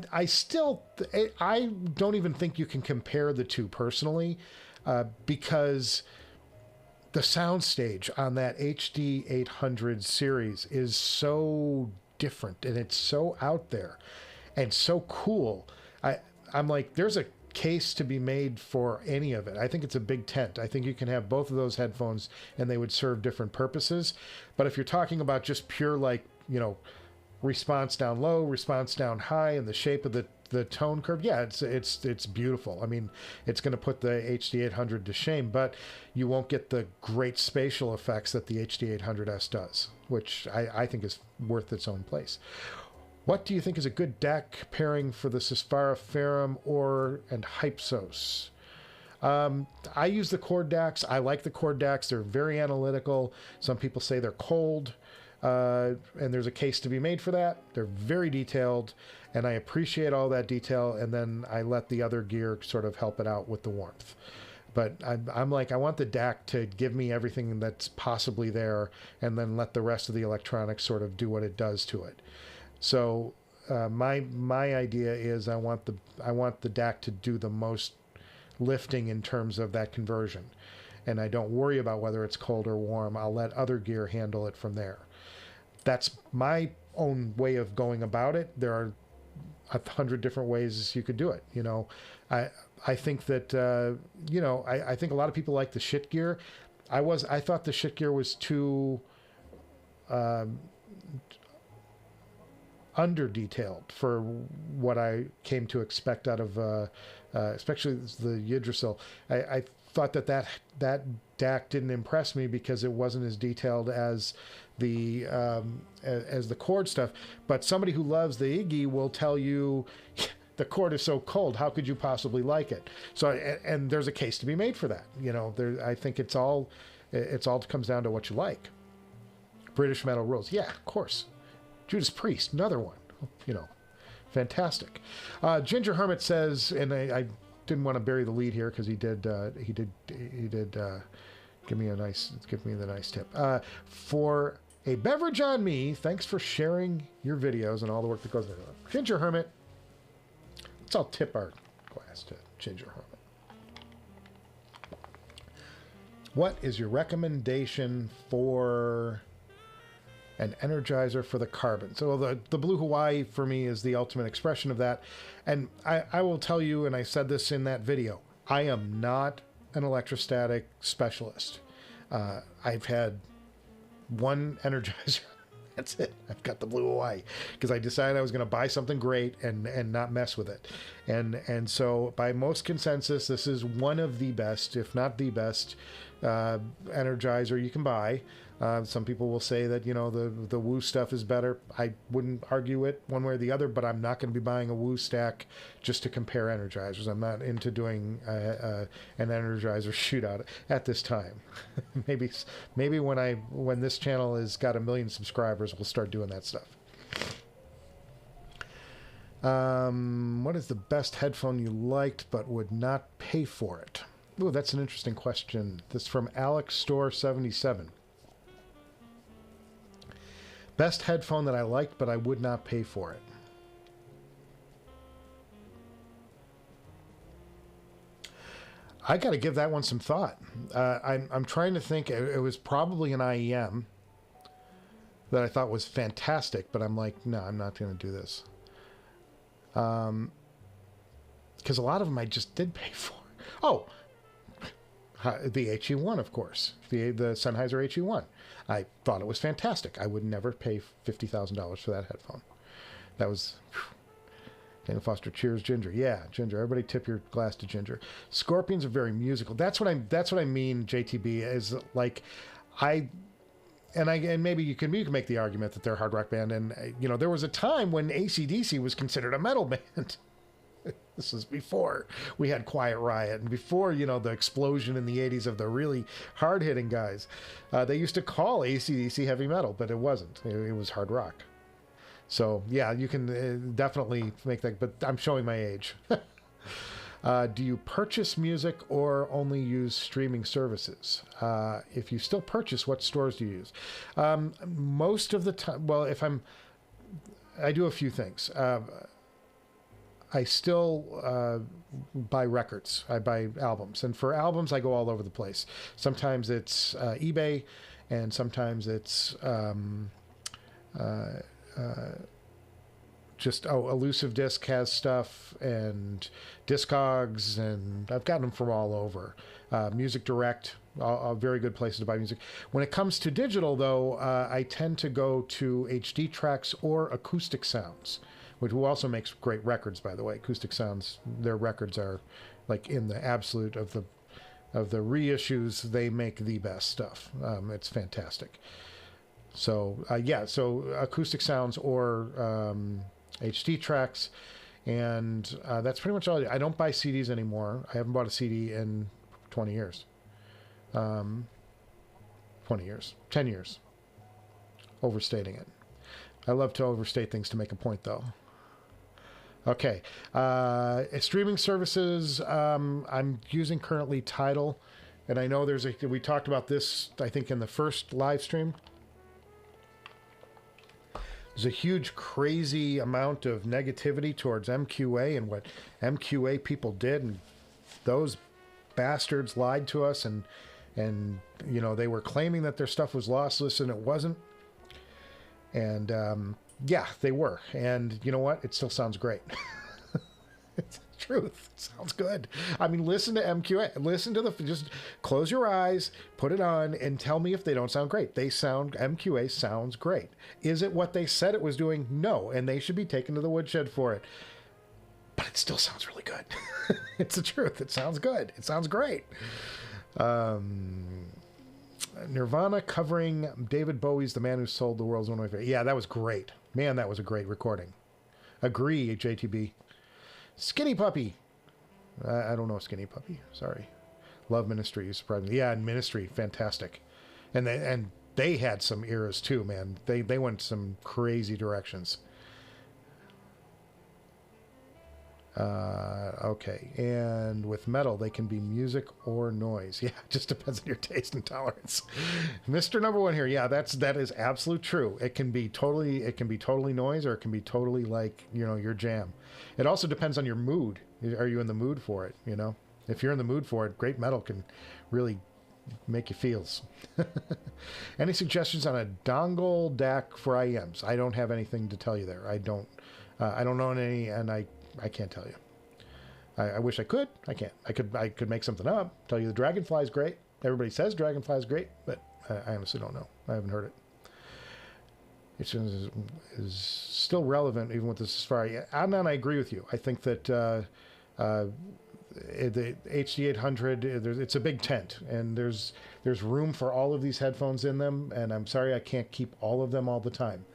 don't even think you can compare the two personally, because the soundstage on that HD800 series is so different, and it's so out there and so cool. I'm like, there's a case to be made for any of it. I think it's a big tent. I think you can have both of those headphones and they would serve different purposes. But if you're talking about just pure, like, you know, response down low, response down high, and the shape of the tone curve, yeah, it's beautiful. I mean, it's going to put the HD800 to shame, but you won't get the great spatial effects that the HD800S does, which I think is worth its own place. What do you think is a good DAC pairing for the Susvara Ferrum and Hypsos? I use the Chord DACs. I like the Chord DACs. They're very analytical. Some people say they're cold, and there's a case to be made for that. They're very detailed, and I appreciate all that detail, and then I let the other gear sort of help it out with the warmth. But I'm like, I want the DAC to give me everything that's possibly there, and then let the rest of the electronics sort of do what it does to it. So my idea is I want the DAC to do the most lifting in terms of that conversion, and I don't worry about whether it's cold or warm. I'll let other gear handle it from there. That's my own way of going about it. There are 100 different ways you could do it. You know, I think that you know, I think a lot of people like the shit gear. I thought the shit gear was too under detailed for what I came to expect out of especially the Yggdrasil. I thought that DAC didn't impress me because it wasn't as detailed as the Chord stuff. But somebody who loves the Iggy will tell you the Chord is so cold. How could you possibly like it? So and there's a case to be made for that. You know, I think it's all comes down to what you like. British metal rules, yeah, of course. Judas Priest, another one, you know, fantastic. Ginger Hermit says, and I didn't want to bury the lead here because he did give me the nice tip. For a beverage on me, thanks for sharing your videos and all the work that goes into it. Ginger Hermit, let's all tip our glass to Ginger Hermit. What is your recommendation for an energizer for the Carbon? So the Blue Hawaii for me is the ultimate expression of that. And I will tell you, and I said this in that video, I am not an electrostatic specialist. I've had one energizer. That's it. I've got the Blue Hawaii because I decided I was going to buy something great and not mess with it. And so by most consensus, this is one of the best, if not the best, energizer you can buy. Some people will say that, you know, the Woo stuff is better. I wouldn't argue it one way or the other, but I'm not going to be buying a Woo stack just to compare energizers. I'm not into doing an energizer shootout at this time. maybe when this channel has got 1 million subscribers, we'll start doing that stuff. What is the best headphone you liked but would not pay for it? Ooh, that's an interesting question. This is from Alex Store 77. Best headphone that I liked, but I would not pay for it. I got to give that one some thought. I'm trying to think. It was probably an IEM that I thought was fantastic, but I'm like, no, I'm not going to do this. Because a lot of them I just did pay for. Oh, the HE1, of course. The Sennheiser HE1. I thought it was fantastic. I would never pay $50,000 for that headphone. That was... Daniel Foster, cheers, Ginger. Yeah, Ginger. Everybody tip your glass to Ginger. Scorpions are very musical. That's what I mean, JTB, is like... And maybe you can make the argument that they're a hard rock band. And, you know, there was a time when AC/DC was considered a metal band. This is before we had Quiet Riot and before, you know, the explosion in the 80s of the really hard-hitting guys. They used to call AC/DC heavy metal, but it wasn't. It was hard rock. So, yeah, you can definitely make that, but I'm showing my age. Do you purchase music or only use streaming services? If you still purchase, what stores do you use? Most of the time, well, I do a few things. I still buy records. I buy albums. And for albums, I go all over the place. Sometimes it's eBay, and sometimes it's just, Elusive Disc has stuff, and Discogs, and I've gotten them from all over. Music Direct, a very good place to buy music. When it comes to digital, though, I tend to go to HD Tracks or Acoustic Sounds, which who also makes great records, by the way. Acoustic Sounds, their records are like in the absolute of the reissues. They make the best stuff. It's fantastic. So so Acoustic Sounds or HD Tracks, and that's pretty much all. I don't buy CDs anymore. I haven't bought a CD in 20 years. 20 years, 10 years. Overstating it. I love to overstate things to make a point, though. Okay. Streaming services, I'm using currently Tidal, and I know we talked about this, I think, in the first live stream. There's a huge, crazy amount of negativity towards MQA and what MQA people did, and those bastards lied to us, and you know, they were claiming that their stuff was lossless, and it wasn't. And yeah, they were. And you know what? It still sounds great. It's the truth. It sounds good. I mean, listen to MQA. Listen to just close your eyes, put it on, and tell me if they don't sound great. MQA sounds great. Is it what they said it was doing? No. And they should be taken to the woodshed for it. But it still sounds really good. It's the truth. It sounds good. It sounds great. Nirvana covering David Bowie's The Man Who Sold the World's one of my favorite. Yeah, that was great. Man, that was a great recording. Agree, JTB. Skinny Puppy. I don't know Skinny Puppy. Sorry. Love Ministry. You surprised me. Yeah, and Ministry. Fantastic. And they had some eras too, man. They went some crazy directions. Okay, and with metal, they can be music or noise. Yeah, it just depends on your taste and tolerance. Mr. Number One here. Yeah, that is absolute true. It can be totally noise, or it can be totally like, you know, your jam. It also depends on your mood. Are you in the mood for it? You know, if you're in the mood for it, great metal can really make you feels. Any suggestions on a dongle DAC for IEMs? I don't have anything to tell you there. I don't know any, and I can't tell you. I wish I could. I can't. I could make something up. Tell you the Dragonfly is great. Everybody says Dragonfly is great, but I honestly don't know. I haven't heard it. It is still relevant even with the Susvara. Adnan, I agree with you. I think that the HD800, it's a big tent, and there's room for all of these headphones in them. And I'm sorry I can't keep all of them all the time.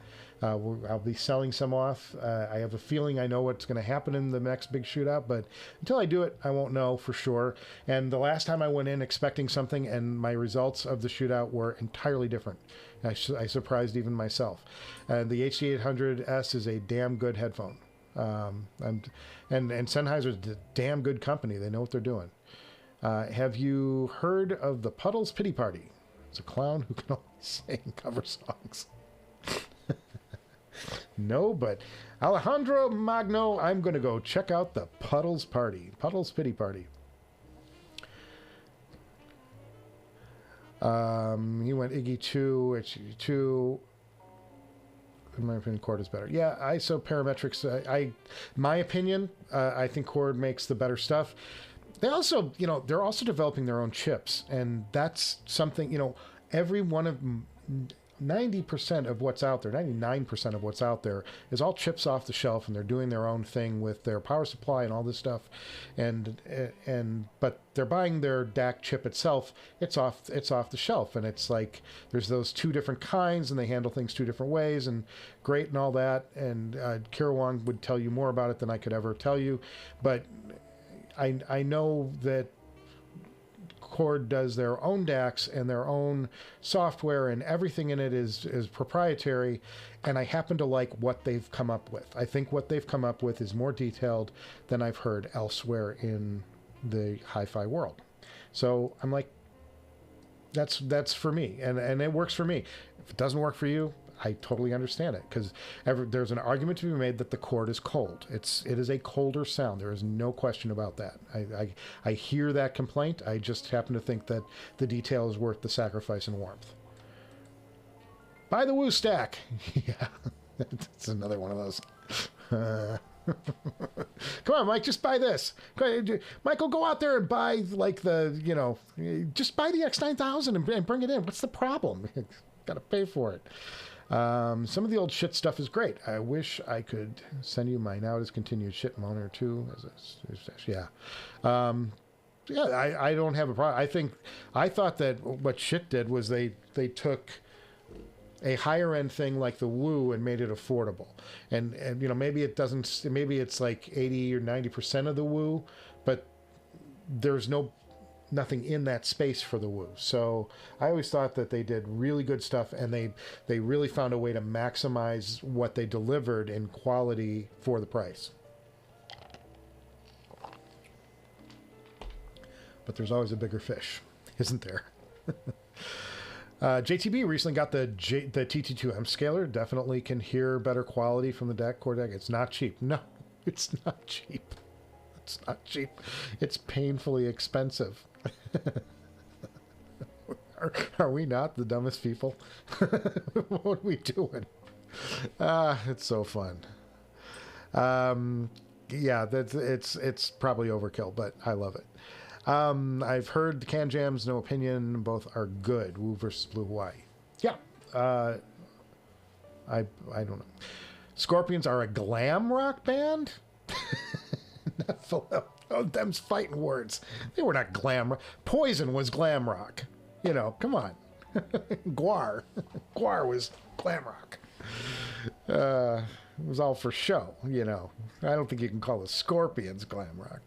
I'll be selling some off. I have a feeling I know what's going to happen in the next big shootout, but until I do it, I won't know for sure. And the last time I went in expecting something, and my results of the shootout were entirely different. I surprised even myself. The HD800S is a damn good headphone. And Sennheiser's a damn good company. They know what they're doing. Have you heard of the Puddles Pity Party? It's a clown who can only sing cover songs. No, but Alejandro Magno, I'm going to go check out the Puddles Pity Party. He went Iggy 2, HG 2. In my opinion, Chord is better. Yeah, ISO parametrics. My opinion, I think Chord makes the better stuff. They also, you know, they're also developing their own chips, and that's something, you know, every one of them. 90% of what's out there, 99% of what's out there is all chips off the shelf, and they're doing their own thing with their power supply and all this stuff. But they're buying their DAC chip itself. It's off the shelf, and it's like there's those two different kinds, and they handle things two different ways, and great and all that. And Kira Wong would tell you more about it than I could ever tell you, but I know that Cord does their own DACs and their own software, and everything in it is proprietary, and I happen to like what they've come up with. I think what they've come up with is more detailed than I've heard elsewhere in the hi-fi world. So I'm like, that's for me, and it works for me. If it doesn't work for you, I totally understand it, because there's an argument to be made that the Cord is cold. It is a colder sound. There is no question about that. I hear that complaint. I just happen to think that the detail is worth the sacrifice and warmth. Buy the Woo Stack. Yeah, it's another one of those. Come on, Mike, just buy this. Michael, go out there and buy, like, just buy the X9000 and bring it in. What's the problem? Got to pay for it. Some of the old shit stuff is great. I wish I could send you my now discontinued shit monitor too. Yeah. I don't have a problem. I thought that what shit did was they took a higher end thing like the Woo and made it affordable. And maybe it's like 80 or 90% of the Woo, but there's nothing in that space for the Woo. So I always thought that they did really good stuff, and they really found a way to maximize what they delivered in quality for the price. But there's always a bigger fish, isn't there? JTB recently got the TT2M scaler. Definitely can hear better quality from the DAC core DAC. It's not cheap. No, it's not cheap. It's not cheap. It's painfully expensive. Are we not the dumbest people? What are we doing? It's so fun. Yeah, it's probably overkill, but I love it. I've heard the Can Jams, no opinion. Both are good. Woo versus Blue Hawaii. Yeah. I don't know. Scorpions are a glam rock band? Oh, them's fighting words. They were not glam rock. Poison was glam rock. Come on. Guar was glam rock. It was all for show, I don't think you can call the Scorpions glam rock.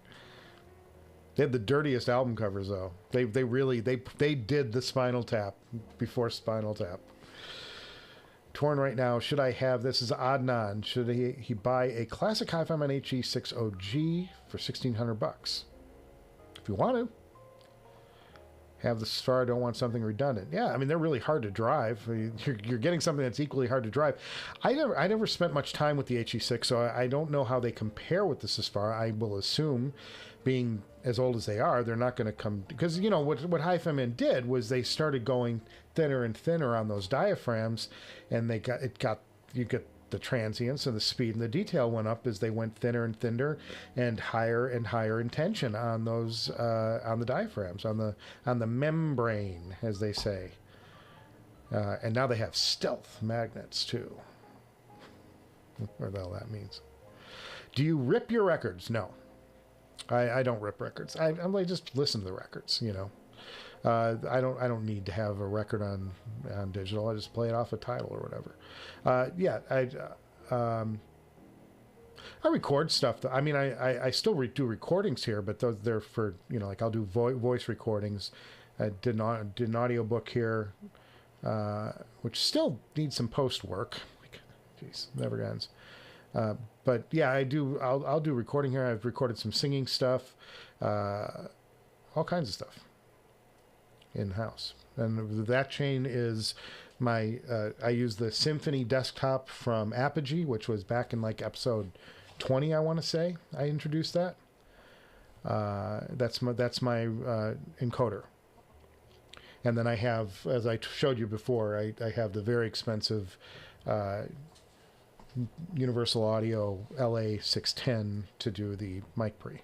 They had the dirtiest album covers, though. They did the Spinal Tap before Spinal Tap. Torn right now. Should I have this? Is Adnan. Should he buy a classic Hifiman HE60G for $1,600? If you want to. Have the Susvara, don't want something redundant. Yeah, I mean, they're really hard to drive. You're getting something that's equally hard to drive. I never spent much time with the HE6, so I don't know how they compare with the Susvara. I will assume, being as old as they are, they're not going to come... Because, what Hifiman did was they started going thinner and thinner on those diaphragms, and you get the transients and the speed and the detail went up as they went thinner and thinner and higher in tension on those on the diaphragms, on the membrane, as they say. And now they have stealth magnets too. What the hell that means. Do you rip your records? No. I don't rip records. I'm like, just listen to the records, I don't need to have a record on digital. I just play it off a Tidal or whatever. I record stuff. I mean, I still do recordings here, but they're for, like I'll do voice recordings. I did an audio book here, which still needs some post work. Like, geez, never ends. But yeah, I'll do recording here. I've recorded some singing stuff, all kinds of stuff in-house. And that chain is my, I use the Symphony desktop from Apogee, which was back in like episode 20, I want to say. I introduced that. That's my encoder. And then I have, as I showed you before, I have the very expensive Universal Audio LA610 to do the mic pre,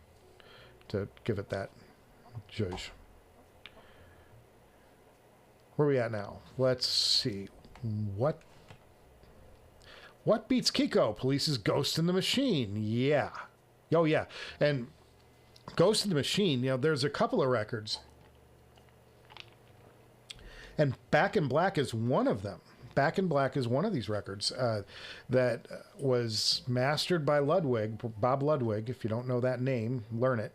to give it that zhuzh. Where are we at now? Let's see. What beats Kiko? Police's Ghost in the Machine. Yeah. Oh, yeah. And Ghost in the Machine, there's a couple of records. And Back in Black is one of them. Back in Black is one of these records that was mastered by Ludwig, Bob Ludwig. If you don't know that name, learn it.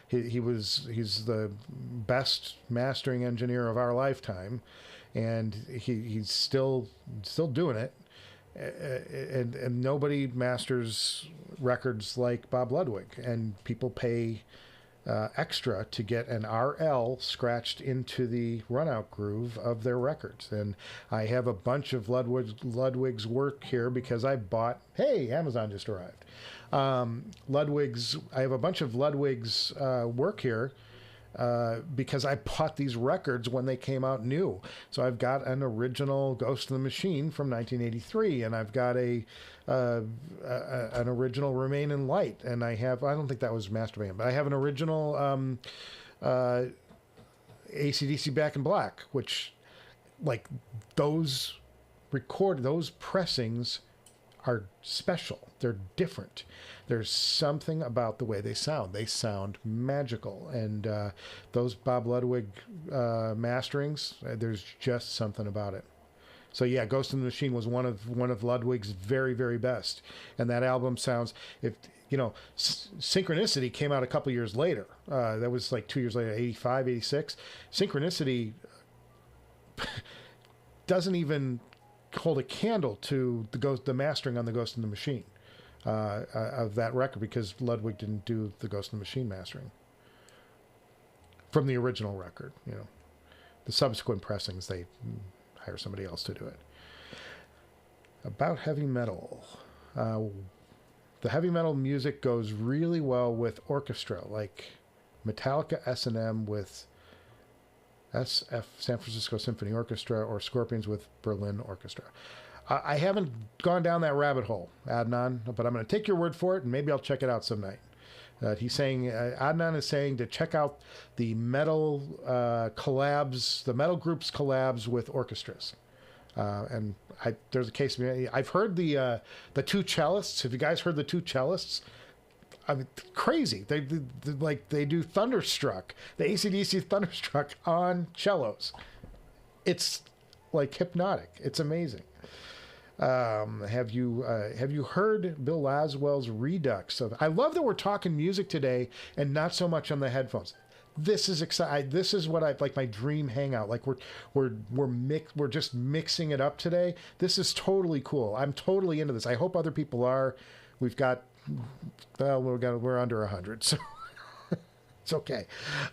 He's the best mastering engineer of our lifetime, and he's still doing it. And nobody masters records like Bob Ludwig, and people pay extra to get an RL scratched into the runout groove of their records. And I have a bunch of Ludwig's work here because I bought, hey, Amazon just arrived. I have a bunch of Ludwig's work here because I bought these records when they came out new. So I've got an original Ghost in the Machine from 1983, and I've got an original Remain in Light, and I don't think that was masturbating, but I have an original AC/DC Back in Black, which, like, those pressings are special. They're different. There's something about the way they sound. They sound magical. And those Bob Ludwig masterings, there's just something about it. So yeah, Ghost in the Machine was one of Ludwig's very, very best. And that album sounds, Synchronicity came out a couple years later. That was like 2 years later, 85, 86. Synchronicity doesn't even hold a candle to the mastering on the Ghost in the Machine of that record, because Ludwig didn't do the Ghost in the Machine mastering from the original record. The subsequent pressings, they hire somebody else to do it. About heavy metal, the heavy metal music goes really well with orchestra, like Metallica S&M with SF, San Francisco Symphony Orchestra, or Scorpions with Berlin Orchestra. I haven't gone down that rabbit hole, Adnan, but I'm going to take your word for it, and maybe I'll check it out some night. Adnan is saying to check out the metal collabs, the metal groups collabs with orchestras. And there's a case. I've heard the two cellists. Have you guys heard the two cellists? I mean, crazy. They do Thunderstruck, the AC/DC Thunderstruck on cellos. It's like hypnotic. It's amazing. Have you heard Bill Laswell's Redux of? I love that we're talking music today and not so much on the headphones. This is exciting. This is what I like, my dream hangout. Like we're just mixing it up today. This is totally cool. I'm totally into this. I hope other people are. We've got. Well, we're under 100, so it's okay.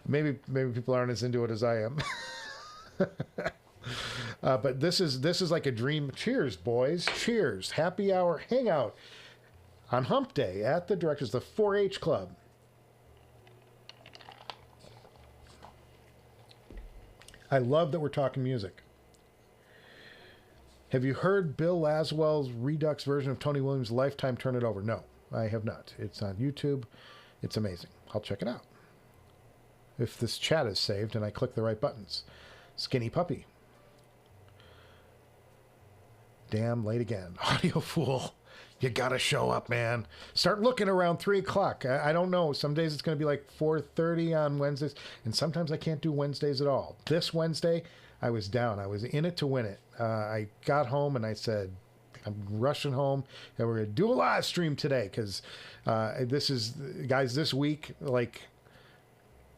Maybe people aren't as into it as I am. But this is like a dream. Cheers, boys! Cheers! Happy hour hangout on Hump Day at the Directors, the 4-H Club. I love that we're talking music. Have you heard Bill Laswell's Redux version of Tony Williams' Lifetime Turn It Over? No. I have not. It's on YouTube. It's amazing. I'll check it out. If this chat is saved and I click the right buttons. Skinny Puppy. Damn, late again. Audio Fool. You gotta show up, man. Start looking around 3 o'clock. I don't know. Some days it's going to be like 4:30 on Wednesdays. And sometimes I can't do Wednesdays at all. This Wednesday, I was down. I was in it to win it. I got home and I said, I'm rushing home, and we're going to do a live stream today because this week, like,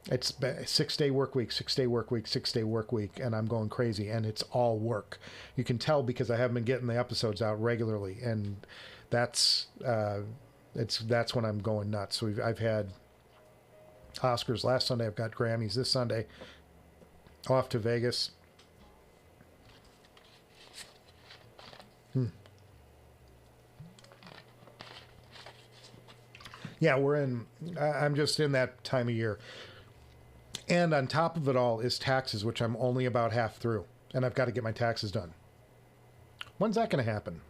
it's 6-day work week, 6-day work week, 6-day work week, and I'm going crazy, and it's all work. You can tell because I haven't been getting the episodes out regularly, and that's when I'm going nuts. So I've had Oscars last Sunday, I've got Grammys this Sunday, off to Vegas. Yeah, I'm just in that time of year. And on top of it all is taxes, which I'm only about half through. And I've got to get my taxes done. When's that going to happen?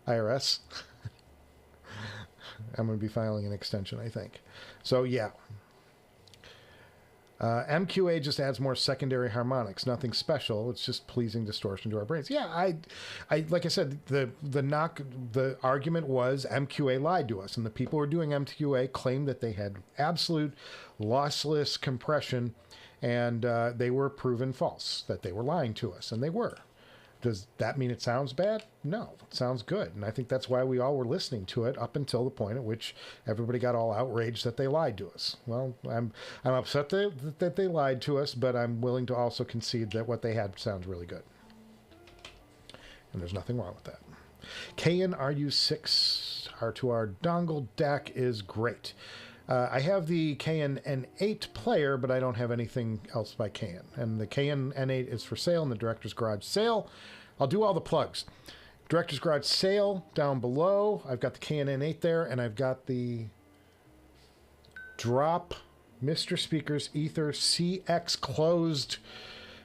IRS. I'm going to be filing an extension, I think. So, yeah. MQA just adds more secondary harmonics. Nothing special. It's just pleasing distortion to our brains. Yeah, I like I said, the argument was MQA lied to us, and the people who were doing MQA claimed that they had absolute lossless compression, and they were proven false, that they were lying to us, and they were. Does that mean it sounds bad? No, it sounds good. And I think that's why we all were listening to it up until the point at which everybody got all outraged that they lied to us. Well, I'm upset that they lied to us, but I'm willing to also concede that what they had sounds really good. And there's nothing wrong with that. Cayin RU6 R2R dongle DAC is great. I have the Cayin N8 player, but I don't have anything else by Cayin. And the Cayin N8 is for sale in the Director's Garage sale. I'll do all the plugs. Director's Garage sale down below. I've got the Cayin N8 there, and I've got the Drop Mr. Speakers Ether CX closed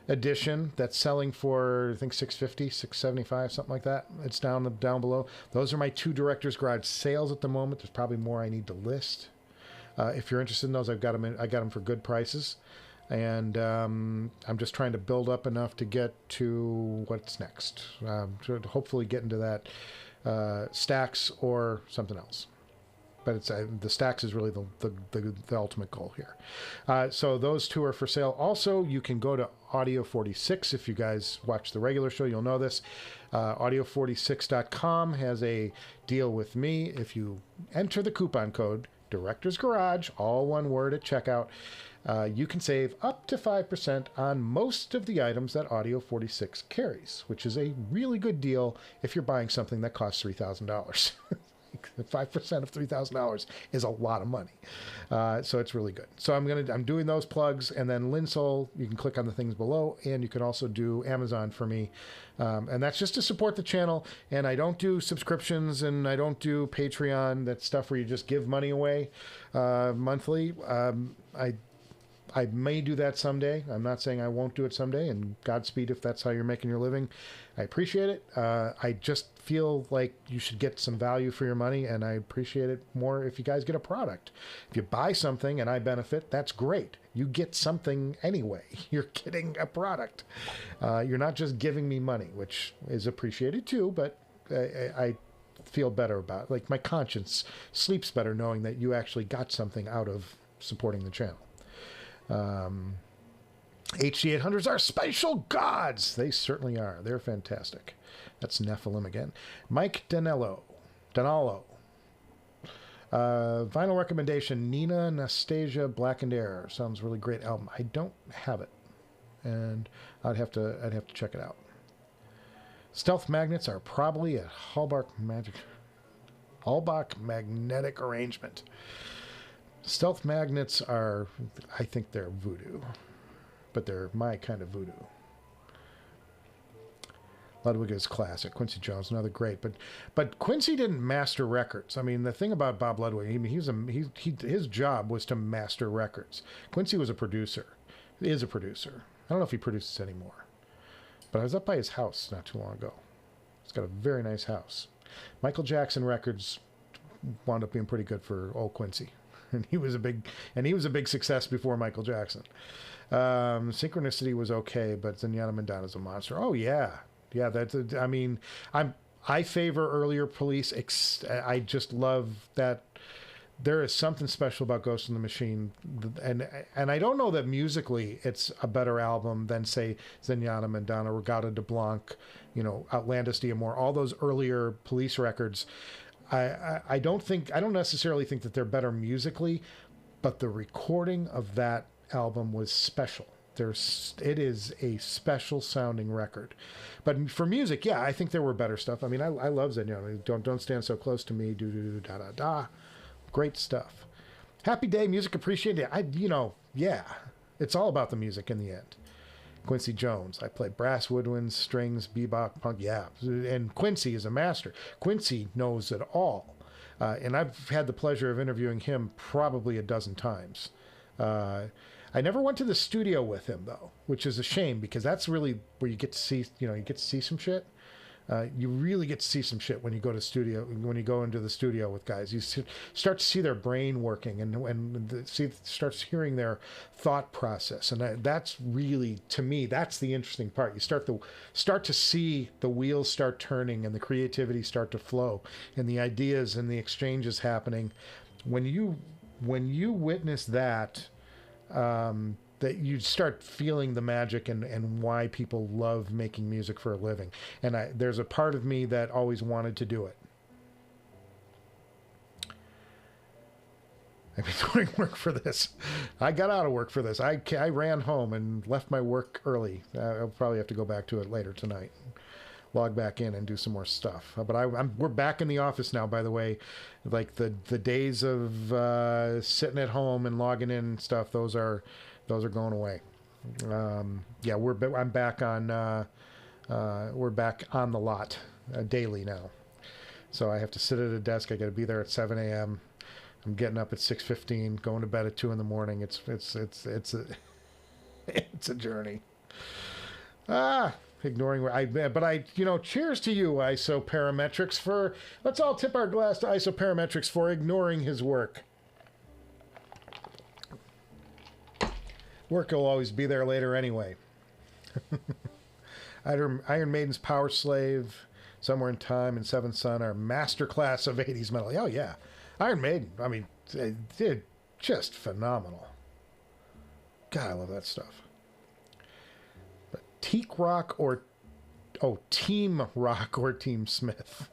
edition that's selling for, I think, $650, $675, something like that. It's down below. Those are my two Director's Garage sales at the moment. There's probably more I need to list. If you're interested in those, I got them for good prices, and I'm just trying to build up enough to get to what's next. To hopefully get into that stacks or something else. But it's the stacks is really the ultimate goal here. So those two are for sale. Also, you can go to Audio 46. If you guys watch the regular show, you'll know this. Audio46.com has a deal with me. If you enter the coupon code Director's Garage, all one word at checkout, you can save up to 5% on most of the items that Audio 46 carries, which is a really good deal if you're buying something that costs $3,000. 5% of $3,000 is a lot of money. So it's really good. So I'm doing those plugs, and then Linsol, you can click on the things below, and you can also do Amazon for me. And that's just to support the channel. And I don't do subscriptions, and I don't do Patreon. That's stuff where you just give money away monthly. I may do that someday. I'm not saying I won't do it someday, and Godspeed if that's how you're making your living. I appreciate it. I just feel like you should get some value for your money, and I appreciate it more if you guys get a product. If you buy something and I benefit, that's great. You get something anyway. You're getting a product. You're not just giving me money, which is appreciated too, but I feel better about it. Like, my conscience sleeps better knowing that you actually got something out of supporting the channel. HD800s are spatial gods. They certainly are. They're fantastic. That's Nephilim again. Mike Danilo. Vinyl recommendation, Nina Nastasia Blackened Air. Sounds really great album. I don't have it, and I'd have to check it out. Stealth magnets are probably a Hallbach magnetic arrangement. Stealth magnets are, I think they're voodoo, but they're my kind of voodoo. Ludwig is classic. Quincy Jones, another great, but Quincy didn't master records. I mean, the thing about Bob Ludwig, his job was to master records. Quincy was a producer. He is a producer. I don't know if he produces anymore, but I was up by his house not too long ago. He's got a very nice house. Michael Jackson records wound up being pretty good for old Quincy. And he was a big success before Michael Jackson. Synchronicity was okay, but Zenyatta Mandana's a monster. Oh yeah, that's. I favor earlier Police. I just love that. There is something special about Ghost in the Machine, and I don't know that musically it's a better album than, say, Zenyatta Mandana, Regatta de Blanc, Outlandis D'Amour, all those earlier Police records. I don't necessarily think that they're better musically, but the recording of that album was special. It is a special sounding record. But for music, yeah, I think there were better stuff. I mean, I love Zenyatta. Don't stand so close to me. Da. Great stuff. Happy Day, music appreciated. Yeah, it's all about the music in the end. Quincy Jones. I play brass, woodwinds, strings, bebop, punk. Yeah, and Quincy is a master. Quincy knows it all. And I've had the pleasure of interviewing him probably a dozen times. I never went to the studio with him, though, which is a shame, because that's really where you get to see, some shit. You really get to see some shit when you go into the studio with guys. You start to see their brain working and starts hearing their thought process, and that's really, to me, that's the interesting part. You start to see the wheels start turning and the creativity start to flow and the ideas and the exchanges happening. When you witness that. That you start feeling the magic and why people love making music for a living. And there's a part of me that always wanted to do it. I've been doing work for this. I got out of work for this. I ran home and left my work early. I'll probably have to go back to it later tonight. Log back in and do some more stuff. But we're back in the office now, by the way. Like the days of sitting at home and logging in and stuff, those are going away. Yeah, I'm back on. We're back on the lot daily now. So I have to sit at a desk. I got to be there at 7 a.m. I'm getting up at 6:15, going to bed at 2 in the morning. It's a journey. Ignoring cheers to you, ISO Parametrics, let's all tip our glass to ISO Parametrics for ignoring his work. Work will always be there later anyway. Iron Maiden's Power Slave, Somewhere in Time, and Seventh Son are masterclass of 80s metal. Oh, yeah. Iron Maiden, I mean, they're just phenomenal. God, I love that stuff. But Team Rock or Team Smith.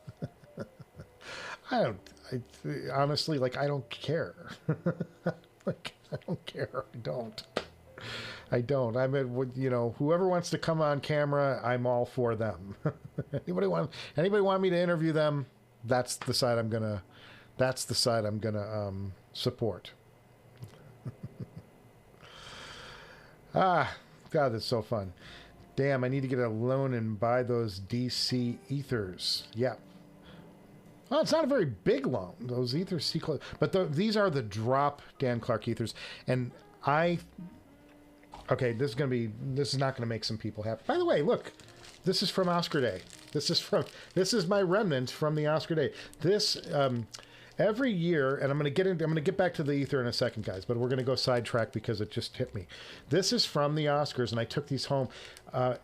Honestly, I don't care. I don't care. I don't. I mean, whoever wants to come on camera, I'm all for them. Anybody want me to interview them? That's the side I'm gonna support. God, that's so fun. Damn, I need to get a loan and buy those DC ethers. Yeah. Well, it's not a very big loan. Those ethers see close, but these are the drop Dan Clark ethers, and okay, this is not going to make some people happy. By the way, look, this is from Oscar Day. This is my remnant from the Oscar Day. This every year, and I'm going to get back to the ether in a second, guys, but we're going to go sidetrack because it just hit me. This is from the Oscars, and I took these home.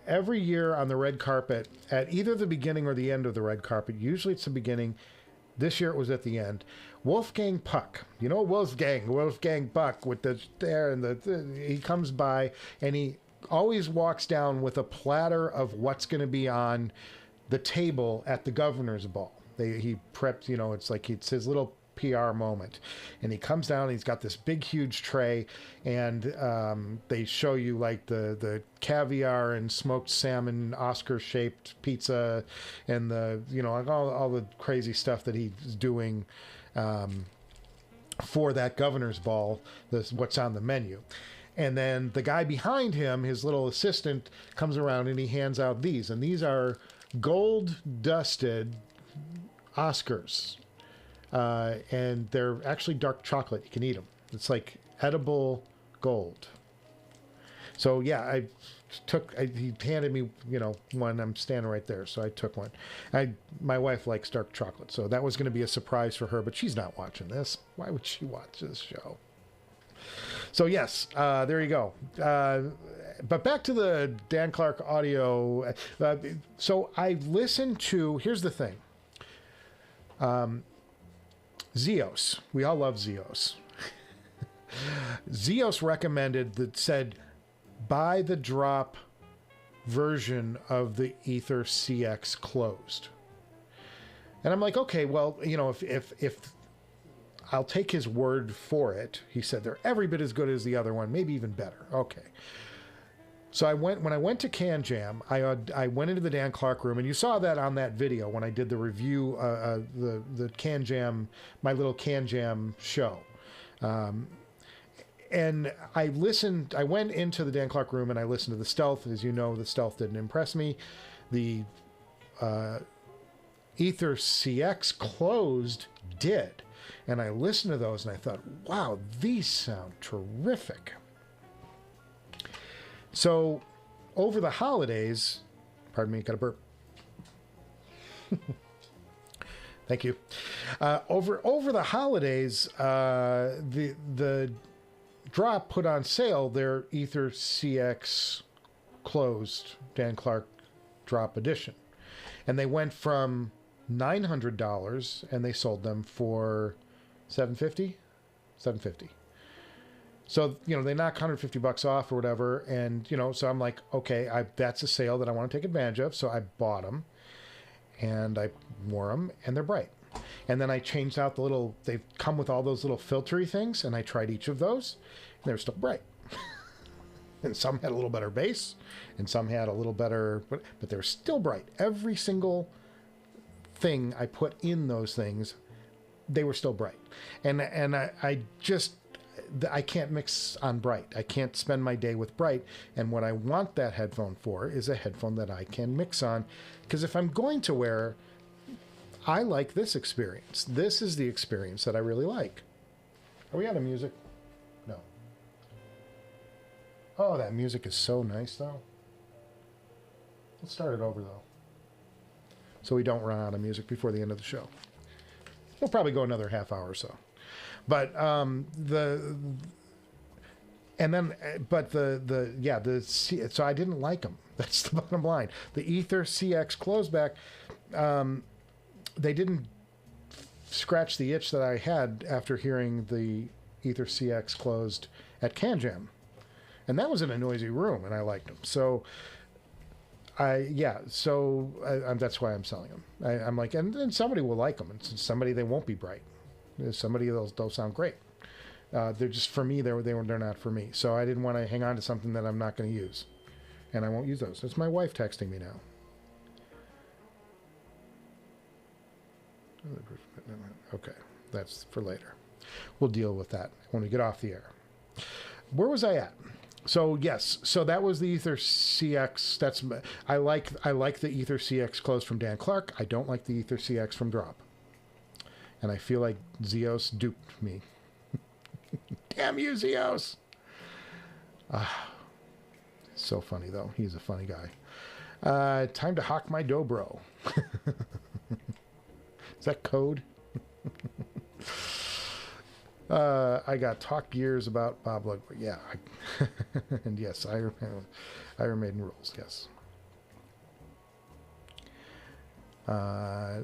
Every year on the red carpet, at either the beginning or the end of the red carpet, usually it's the beginning. This year it was at the end. Wolfgang Puck, Wolfgang Puck with the there, and he comes by and he always walks down with a platter of what's going to be on the table at the governor's ball. He prepped, it's his little PR moment, and he comes down and he's got this big huge tray, and they show you the caviar and smoked salmon Oscar shaped pizza and the all the crazy stuff that he's doing for that governor's ball, what's on the menu. And then the guy behind him, his little assistant, comes around and he hands out these, and these are gold dusted Oscars. And they're actually dark chocolate. You can eat them. It's like edible gold. So yeah, he handed me, one. I'm standing right there, so I took one. My wife likes dark chocolate, so that was going to be a surprise for her, but she's not watching this. Why would she watch this show? So yes, there you go. But back to the Dan Clark audio. So I listened to, here's the thing. Zeos. We all love Zeos. Zeos recommended said, buy the drop version of the Ether CX closed. And I'm like, okay, well, if I'll take his word for it. He said they're every bit as good as the other one, maybe even better. Okay. So when I went to Can Jam, I went into the Dan Clark room, and you saw that on that video when I did the review, the Can Jam, my little Can Jam show. And I went into the Dan Clark room and I listened to the Stealth. As you know, the Stealth didn't impress me. The Ether CX closed did. And I listened to those and I thought, wow, these sound terrific. So over the holidays, pardon me, got a burp. Thank you. Over the holidays, the Drop put on sale their Ether CX closed Dan Clark Drop Edition, and they went from $900 and they sold them for $750. So, you know, they knock $150 off or whatever. And, you know, so I'm like, okay, that's a sale that I want to take advantage of. So I bought them and I wore them and they're bright. And then I changed out they come with all those little filtery things. And I tried each of those and they're still bright. And some had a little better bass and some had a little better, but they're still bright. Every single thing I put in those things, they were still bright. And I can't mix on bright. I can't spend my day with bright. And what I want that headphone for is a headphone that I can mix on. Because if I'm going to wear, I like this experience. This is the experience that I really like. Are we out of music? No. Oh, that music is so nice, though. Let's start it over, though, so we don't run out of music before the end of the show. We'll probably go another half hour or so. But so I didn't like them. That's the bottom line. The Ether CX closeback, they didn't scratch the itch that I had after hearing the Ether CX closed at Can Jam. And that was in a noisy room, and I liked them. So that's why I'm selling them. I'm like, and somebody will like them, and somebody they won't be bright. Somebody they'll sound great. They're just, for me, they're not for me. So I didn't want to hang on to something that I'm not going to use, and I won't use those. It's my wife texting me now. Okay, that's for later. We'll deal with that when we get off the air. Where was I at? So yes, so that was the Ether CX. I like the Ether CX close from Dan Clark. I don't like the Ether CX from Drop, and I feel like Zeos duped me. Damn you, Zeos! So funny though. He's a funny guy. Time to hawk my dobro. Is that code? I got talk years about Bob Ludwig. Yeah. And yes, Iron Maiden rules. Yes.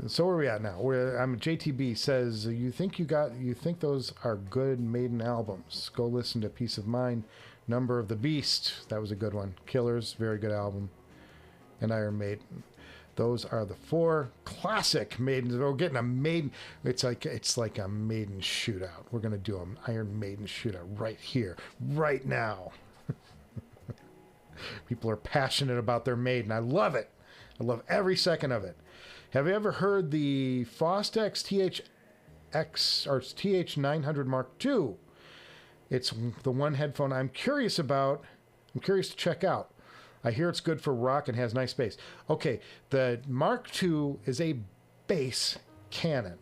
So where are we at now? JTB says, you think those are good Maiden albums? Go listen to Peace of Mind, Number of the Beast. That was a good one. Killers, very good album. And Iron Maiden. Those are the 4 classic Maidens. We're getting a Maiden. It's like a Maiden shootout. We're going to do an Iron Maiden shootout right here, right now. People are passionate about their Maiden. I love it. I love every second of it. Have you ever heard the Fostex THX or TH900 Mark II? It's the one headphone I'm curious about. I'm curious to check out. I hear it's good for rock and has nice bass. Okay, the Mark II is a bass cannon.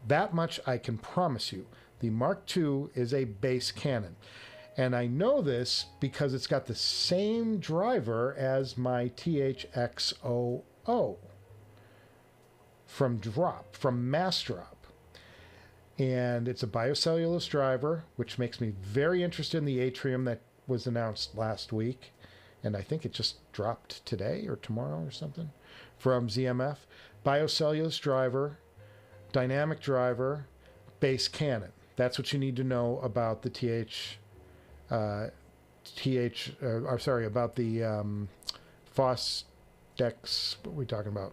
That much I can promise you. The Mark II is a bass cannon. And I know this because it's got the same driver as my THX00 from Mass Drop. And it's a biocellulose driver, which makes me very interested in the Atrium that was announced last week. And I think it just dropped today or tomorrow or something from ZMF. Biocellulose driver, dynamic driver, bass cannon. That's what you need to know about the about the Fostex. What are we talking about?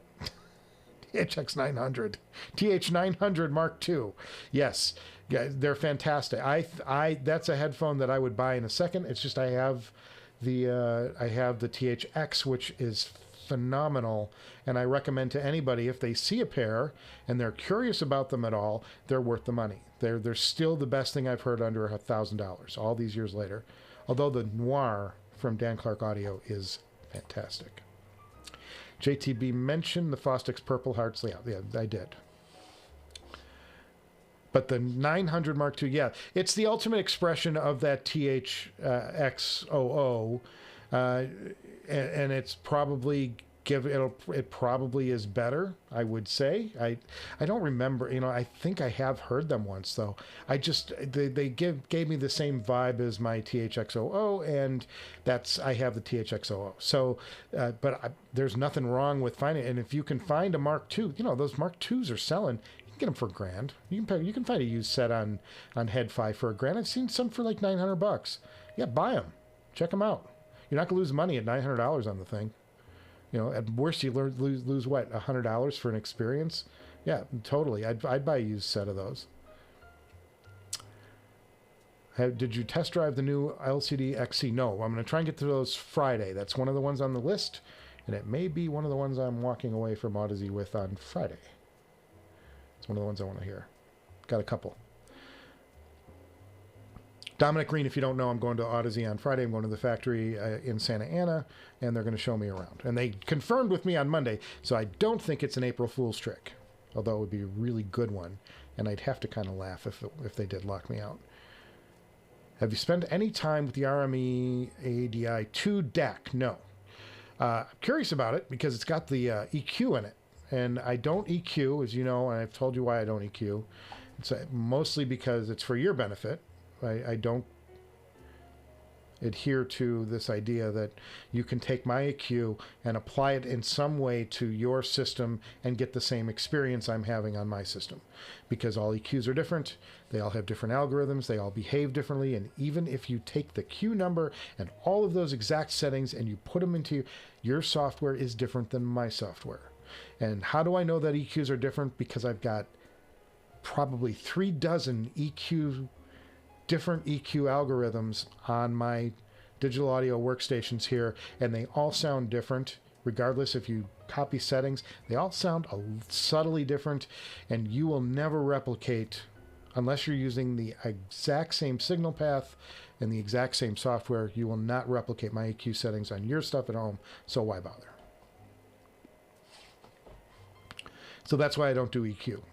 THX900, TH900 Mark II. Yes, they're fantastic. That's a headphone that I would buy in a second. It's just I have the THX, which is phenomenal, and I recommend to anybody, if they see a pair and they're curious about them at all, they're worth the money. They're still the best thing I've heard under $1,000 all these years later. Although the Noir from Dan Clark Audio is fantastic. JTB mentioned the Fostex Purple Hearts. Yeah, I did. But the 900 Mark II, yeah, it's the ultimate expression of that THX00, and it's probably it probably is better, I would say. I don't remember, I think I have heard them once though. They gave me the same vibe as my THX00, and I have the THX00. So there's nothing wrong with finding it. And if you can find a Mark II, those Mark IIs are selling. You can get them for $1,000. You can find a used set on Headphone for $1,000. I've seen some for like $900. Yeah, buy them. Check them out. You're not gonna lose money at $900 on the thing. At worst, you lose what, $100 for an experience? Yeah, totally. I'd buy a used set of those. Did you test drive the new LCD XC? No, I'm going to try and get to those Friday. That's one of the ones on the list, and it may be one of the ones I'm walking away from Audeze with on Friday. It's one of the ones I want to hear. Got a couple. Dominic Green, if you don't know, I'm going to Audeze on Friday. I'm going to the factory in Santa Ana, and they're going to show me around. And they confirmed with me on Monday, so I don't think it's an April Fool's trick, although it would be a really good one, and I'd have to kind of laugh if they did lock me out. Have you spent any time with the RME ADI 2 DAC? No. I'm curious about it because it's got the EQ in it, and I don't EQ, as you know, and I've told you why I don't EQ. It's mostly because it's for your benefit. I don't adhere to this idea that you can take my EQ and apply it in some way to your system and get the same experience I'm having on my system. Because all EQs are different, they all have different algorithms, they all behave differently, and even if you take the Q number and all of those exact settings and you put them into your software is different than my software. And how do I know that EQs are different? Because I've got probably 3 dozen different EQ algorithms on my digital audio workstations here, and they all sound different regardless if you copy settings. They all sound subtly different, and you will never replicate, unless you're using the exact same signal path and the exact same software, you will not replicate my EQ settings on your stuff at home, so why bother? So that's why I don't do EQ.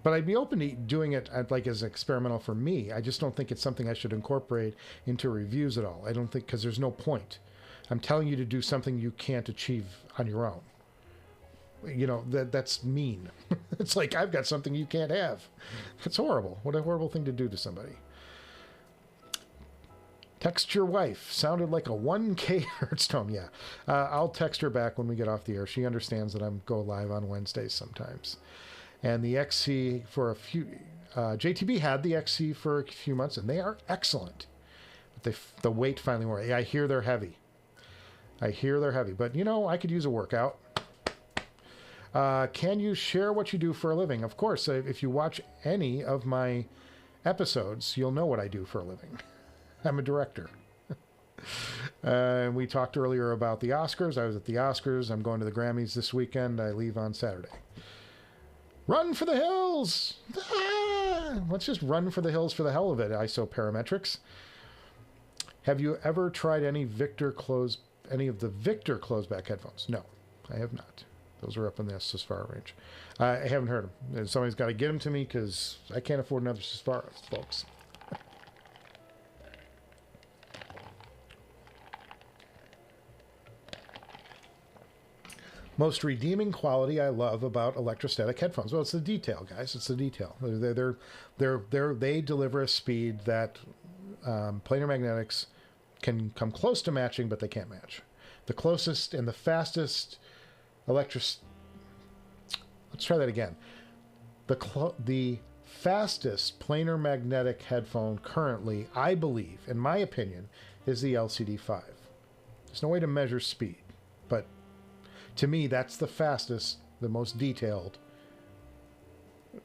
But I'd be open to doing it as experimental for me. I just don't think it's something I should incorporate into reviews at all. I don't think, because there's no point. I'm telling you to do something you can't achieve on your own. That's mean. It's like, I've got something you can't have. It's horrible. What a horrible thing to do to somebody. Text your wife. Sounded like a 1K hertz tone. Yeah. I'll text her back when we get off the air. She understands that I'm go live on Wednesdays sometimes. And the XC for a few, JTB had the XC for a few months, and they are excellent. But the weight finally wore. I hear they're heavy. But I could use a workout. Can you share what you do for a living? Of course. If you watch any of my episodes, you'll know what I do for a living. I'm a director. We talked earlier about the Oscars. I was at the Oscars. I'm going to the Grammys this weekend. I leave on Saturday. Run for the hills! Ah! Let's just run for the hills for the hell of it, ISO parametrics. Have you ever tried any of the Victor closeback headphones? No, I have not. Those are up in the Susvara range. I haven't heard them. Somebody's got to get them to me because I can't afford another Susvara, folks. Most redeeming quality I love about electrostatic headphones. Well, it's the detail, guys. It's the detail. They deliver a speed that planar magnetics can come close to matching, but they can't match. The closest and the fastest Let's try that again. The fastest planar magnetic headphone currently, I believe, in my opinion, is the LCD5. There's no way to measure speed, but to me, that's the fastest, the most detailed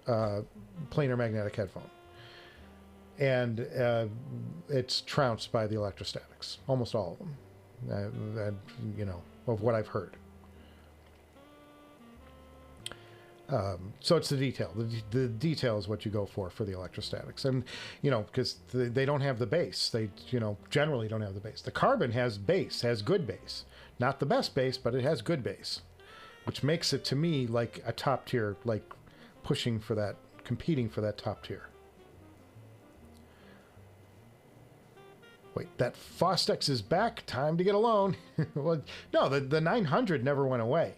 planar magnetic headphone. And it's trounced by the electrostatics, almost all of them, of what I've heard. So it's the detail. The detail is what you go for the electrostatics. And, because they don't have the bass. They, generally don't have the bass. The Carbon has bass, has good bass. Not the best bass, but it has good bass, which makes it, to me, like a top tier, like competing for that top tier. Wait, that Fostex is back. Time to get a loan. Well, no, the 900 never went away.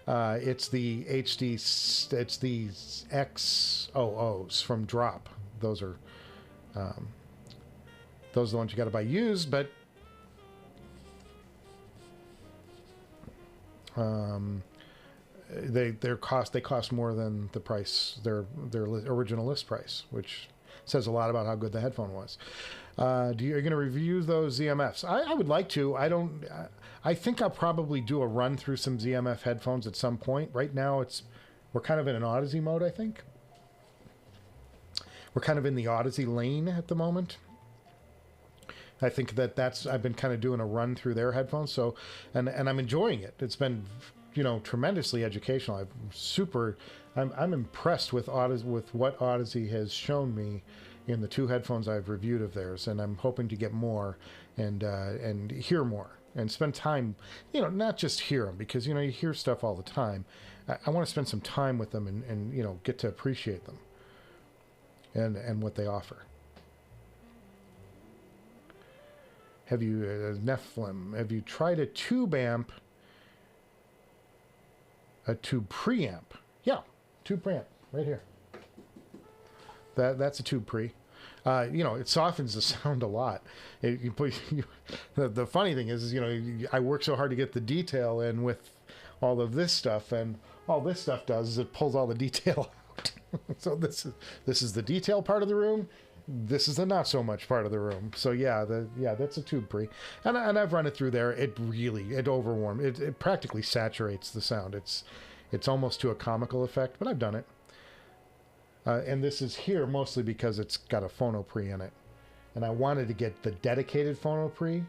It's the HD, it's the XOOs from Drop. Those are the ones you got to buy used, but they cost more than the price, their original list price, which says a lot about how good the headphone was. Are you going to review those ZMFs? I would like to. I think I'll probably do a run through some ZMF headphones at some point. Right now, we're kind of in an Audeze mode, I think. We're kind of in the Audeze lane at the moment. I think I've been kind of doing a run through their headphones. So, and I'm enjoying it. It's been, tremendously educational. I'm impressed with what Audeze has shown me in the 2 headphones I've reviewed of theirs, and I'm hoping to get more and hear more and spend time, not just hear them, because you hear stuff all the time. I want to spend some time with them and get to appreciate them and what they offer. Have you Nephilim? Have you tried a tube amp? A tube preamp? Yeah, tube preamp right here. That's a tube pre. It softens the sound a lot. The funny thing is, I work so hard to get the detail in with all of this stuff, and all this stuff does is it pulls all the detail out. So this is the detail part of the room. This is the not so much part of the room. So that's a tube pre, and I've run it through there. It overwarms. It practically saturates the sound. It's almost to a comical effect, but I've done it. And this is here mostly because it's got a phono pre in it, and I wanted to get the dedicated phono pre,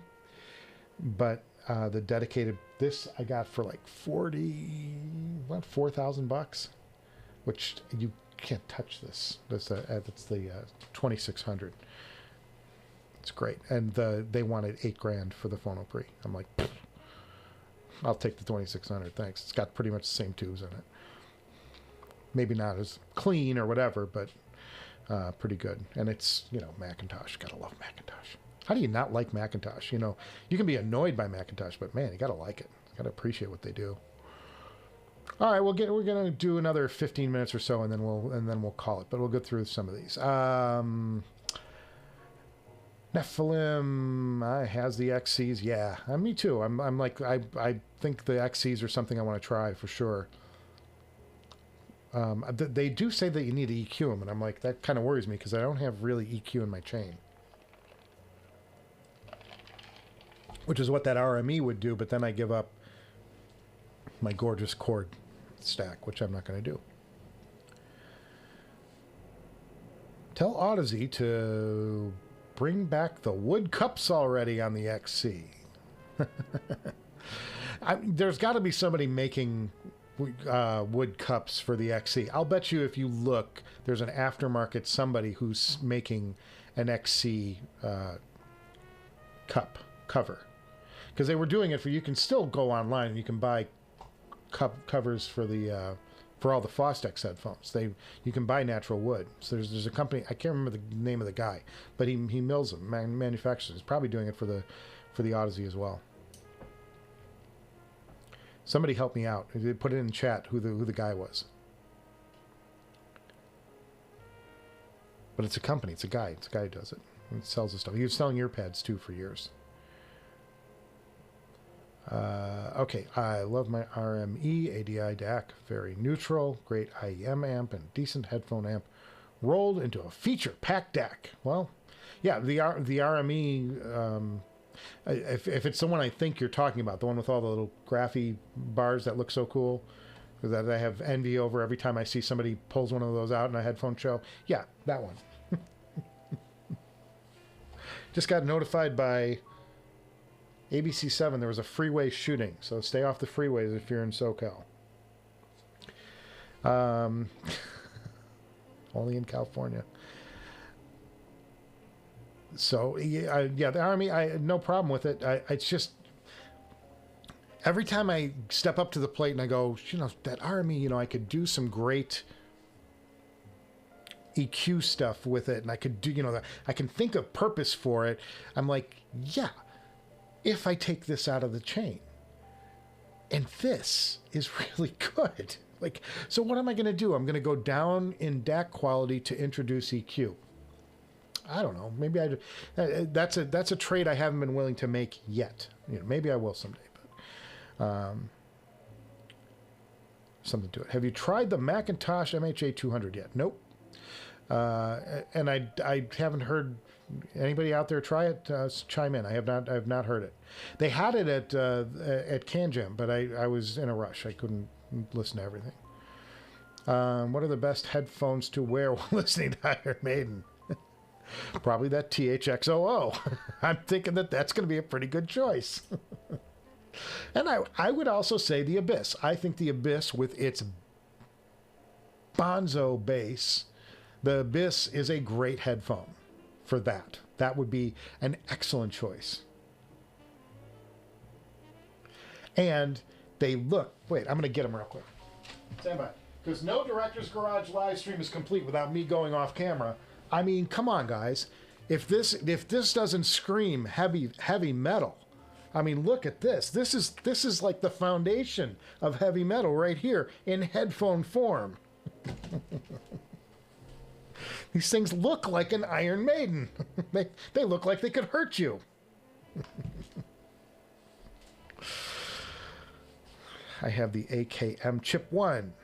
but the dedicated this I got for like $4,000, which you can't touch this. That's the 2600. It's great, and they wanted $8,000 for the phono pre. I'm like, I'll take the 2600, thanks. It's got pretty much the same tubes in it. Maybe not as clean or whatever, but pretty good. And it's, Macintosh. Gotta love Macintosh. How do you not like Macintosh? You can be annoyed by Macintosh, but man, you gotta like it. You gotta appreciate what they do. All right, we're gonna do another 15 minutes or so, and then we'll call it. But we'll go through some of these. Nephilim has the XCs. Yeah, me too. I'm like I think the XCs are something I want to try for sure. They do say that you need to EQ them, and I'm like, that kind of worries me because I don't have really EQ in my chain, which is what that RME would do, but then I give up my gorgeous chord stack, which I'm not going to do. Tell Audeze to bring back the wood cups already on the XC. There's got to be somebody making wood cups for the XC. I'll bet you if you look, there's an aftermarket somebody who's making an XC cup cover, because they were doing it you can still go online and you can buy covers for the for all the Fostex headphones. You can buy natural wood. So there's a company, I can't remember the name of the guy, but he mills them, manufactures. He's probably doing it for the Audeze as well. Somebody help me out. Put it in chat who the guy was. But it's a company. It's a guy. It's a guy who does it. He sells the stuff. He was selling ear pads too for years. Okay, I love my RME ADI DAC. Very neutral. Great IEM amp and decent headphone amp. Rolled into a feature pack DAC. Well, yeah, the RME... if it's the one I think you're talking about, the one with all the little graphy bars that look so cool, that I have envy over every time I see somebody pulls one of those out in a headphone show. Yeah, that one. Just got notified by ABC7 there was a freeway shooting, so stay off the freeways if you're in SoCal. Only in California. So yeah, the Army, I had no problem with it. It's just every time I step up to the plate and I go, that Army, I could do some great EQ stuff with it, and I could do, you know, I can think of purpose for it. I'm like, yeah, if I take this out of the chain, and this is really good. Like, so what am I going to do? I'm going to go down in DAC quality to introduce EQ. I don't know. Maybe that's a trade I haven't been willing to make yet. You know, maybe I will someday. But something to it. Have you tried the Macintosh MHA 200 yet? Nope. And I haven't heard anybody out there try it. Chime in. I have not heard it. They had it at CanJam, but I was in a rush. I couldn't listen to everything. What are the best headphones to wear while listening to Iron Maiden? Probably that THX00. I'm thinking that's going to be a pretty good choice. And I would also say the Abyss. I think the Abyss, with its Bonzo bass, the Abyss is a great headphone for that. That would be an excellent choice. And they look... Wait, I'm going to get them real quick. Stand by. Because no Director's Garage live stream is complete without me going off camera. I mean, come on, guys. If this doesn't scream heavy metal, I mean, look at this. This is like the foundation of heavy metal right here in headphone form. These things look like an Iron Maiden. They look like they could hurt you. I have the AKM Chip 1.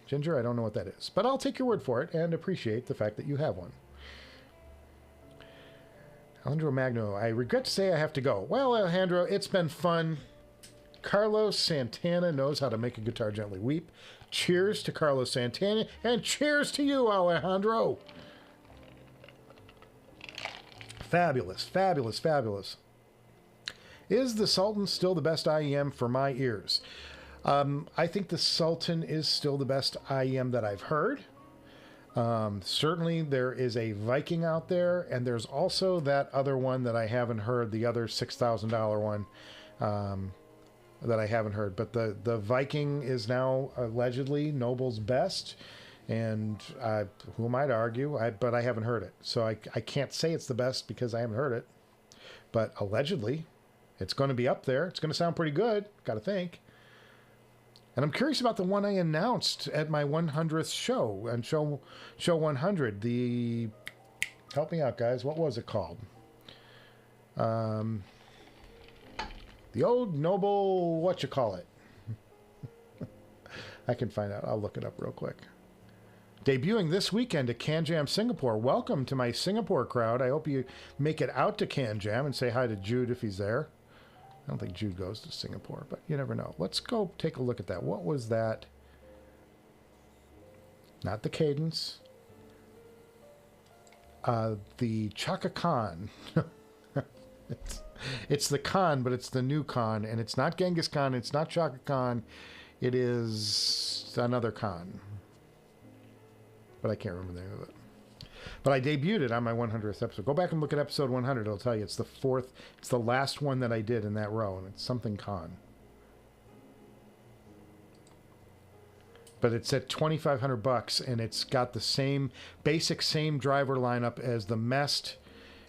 Ginger, I don't know what that is, but I'll take your word for it and appreciate the fact that you have one. Alejandro Magno, I regret to say I have to go. Well, Alejandro, it's been fun. Carlos Santana knows how to make a guitar gently weep. Cheers to Carlos Santana, and cheers to you, Alejandro. Fabulous, fabulous, fabulous. Is the Sultan still the best IEM for my ears? I think the Sultan is still the best IEM that I've heard. Certainly there is a Viking out there, and there's also that other one that I haven't heard, the other $6,000 one that I haven't heard. But the Viking is now allegedly Noble's best, and who am I to argue? But I haven't heard it. So I can't say it's the best because I haven't heard it. But allegedly, it's going to be up there. It's going to sound pretty good, got to think. And I'm curious about the one I announced at my 100th show, and show 100. The, help me out, guys. What was it called? The old Noble, what you call it? I can find out. I'll look it up real quick. Debuting this weekend at CanJam Singapore. Welcome to my Singapore crowd. I hope you make it out to CanJam and say hi to Jude if he's there. I don't think Jude goes to Singapore, but you never know. Let's go take a look at that. What was that? Not the Cadence. The Chaka Khan. It's the Khan, but it's the new Khan. And it's not Genghis Khan. It's not Chaka Khan. It is another Khan. But I can't remember the name of it. But I debuted it on my 100th episode. Go back and look at episode 100. It'll tell you it's the fourth. It's the last one that I did in that row, and it's something Khan. But it's at $2,500, and it's got the same basic driver lineup as the Mest,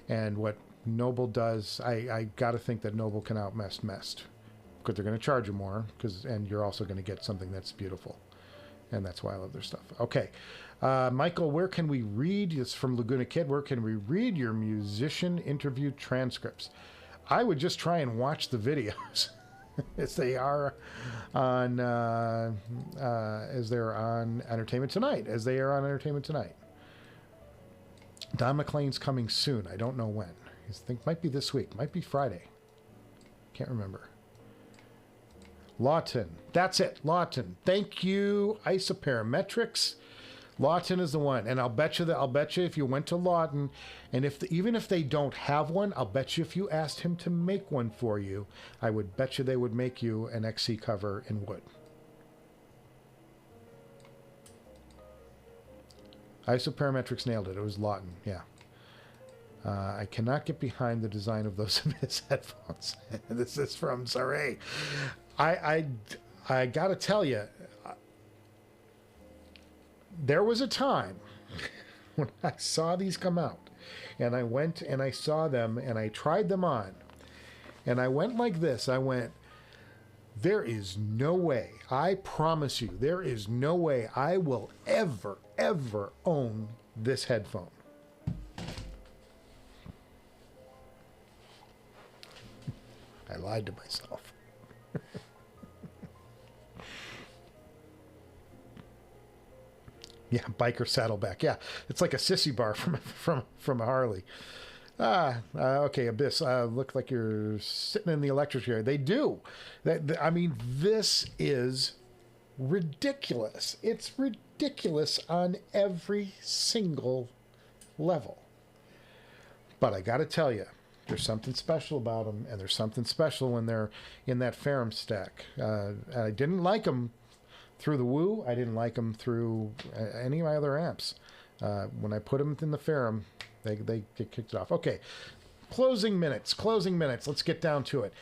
and what Noble does. I got to think that Noble can outmest Mest, because they're going to charge you more, and you're also going to get something that's beautiful, and that's why I love their stuff. Okay. Michael, where can we read, it's from Laguna Kid, where can we read your musician interview transcripts? I would just try and watch the videos as they are on, Entertainment Tonight, Don McLean's coming soon. I don't know when. I think might be this week, might be Friday. Can't remember. Lawton, that's it, Lawton. Thank you, Isoparametrics. Lawton is the one, and I'll bet you if you went to Lawton, and even if they don't have one, I'll bet you if you asked him to make one for you, I would bet you they would make you an XC cover in wood. Isoparametrics nailed it. It was Lawton, yeah. I cannot get behind the design of those Meze headphones. This is from Saray. I got to tell you, there was a time when I saw these come out, and I went and I saw them and I tried them on, and I went like this. I went, there is no way, I promise you, there is no way I will ever, ever own this headphone. I lied to myself. Yeah, biker saddleback. Yeah, it's like a sissy bar from a Harley. Okay, Abyss. Look like you're sitting in the electric chair. They do. I mean, this is ridiculous. It's ridiculous on every single level. But I got to tell you, there's something special about them, and there's something special when they're in that ferrum stack. I didn't like them through the Woo. I didn't like them through any of my other amps. When I put them in the ferrum, they get kicked off. Okay, closing minutes. Let's get down to it.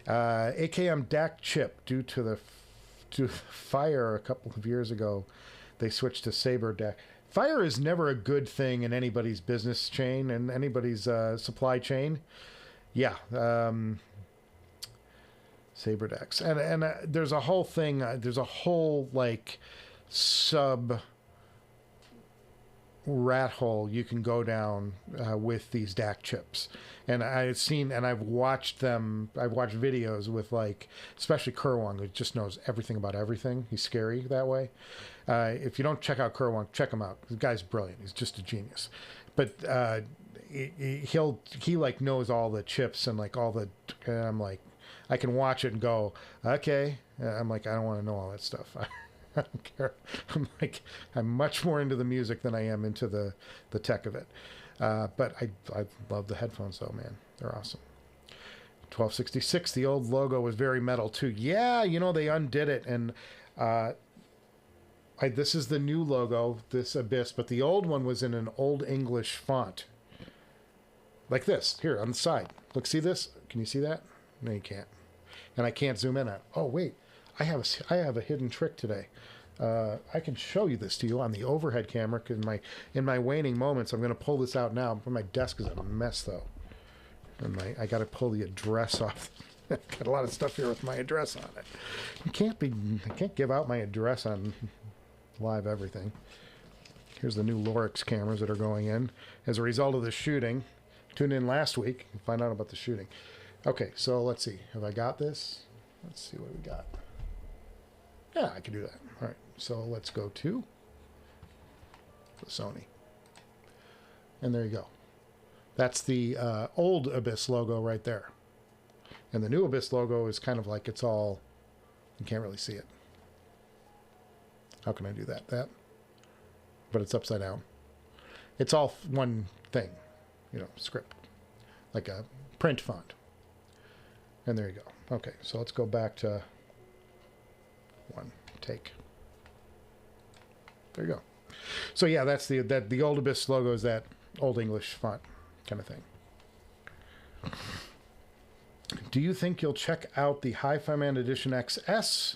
AKM DAC chip due to fire a couple of years ago. They switched to Sabre DAC. Fire is never a good thing in anybody's business chain and anybody's supply chain. Yeah. Sabre DACs. And there's a whole thing. There's a whole like sub rat hole you can go down with these DAC chips. And I've watched them. I've watched videos with like, especially Kerwang, who just knows everything about everything. He's scary that way. If you don't check out Kerwang, check him out. The guy's brilliant. He's just a genius. But he like knows all the chips and like all the. And I'm like, I can watch it and go, okay. I'm like, I don't want to know all that stuff. I don't care. I'm much more into the music than I am into the tech of it. But I love the headphones though, man. They're awesome. 1266, the old logo was very metal too. Yeah, they undid it. And this is the new logo, this Abyss, but the old one was in an old English font. Like this, here on the side. Look, see this? Can you see that? No, you can't. And I can't zoom in on it. Oh, wait. I have a hidden trick today. I can show you this to you on the overhead camera. Cause in my waning moments, I'm going to pull this out now. My desk is a mess, though. And I got to pull the address off. Got a lot of stuff here with my address on it. I can't give out my address on live everything. Here's the new Lorix cameras that are going in as a result of the shooting. Tune in last week and find out about the shooting. Okay, so let's see. Have I got this? Let's see what we got. Yeah, I can do that. All right, so let's go to the Sony. And there you go. That's the old Abyss logo right there. And the new Abyss logo is kind of like it's all, you can't really see it. How can I do that? But it's upside down. It's all one thing, script. Like a print font. And there you go. Okay, so let's go back to one take. There you go. So yeah, that's the old Abyss logo is that old English font kind of thing. Do you think you'll check out the Hifiman Edition XS?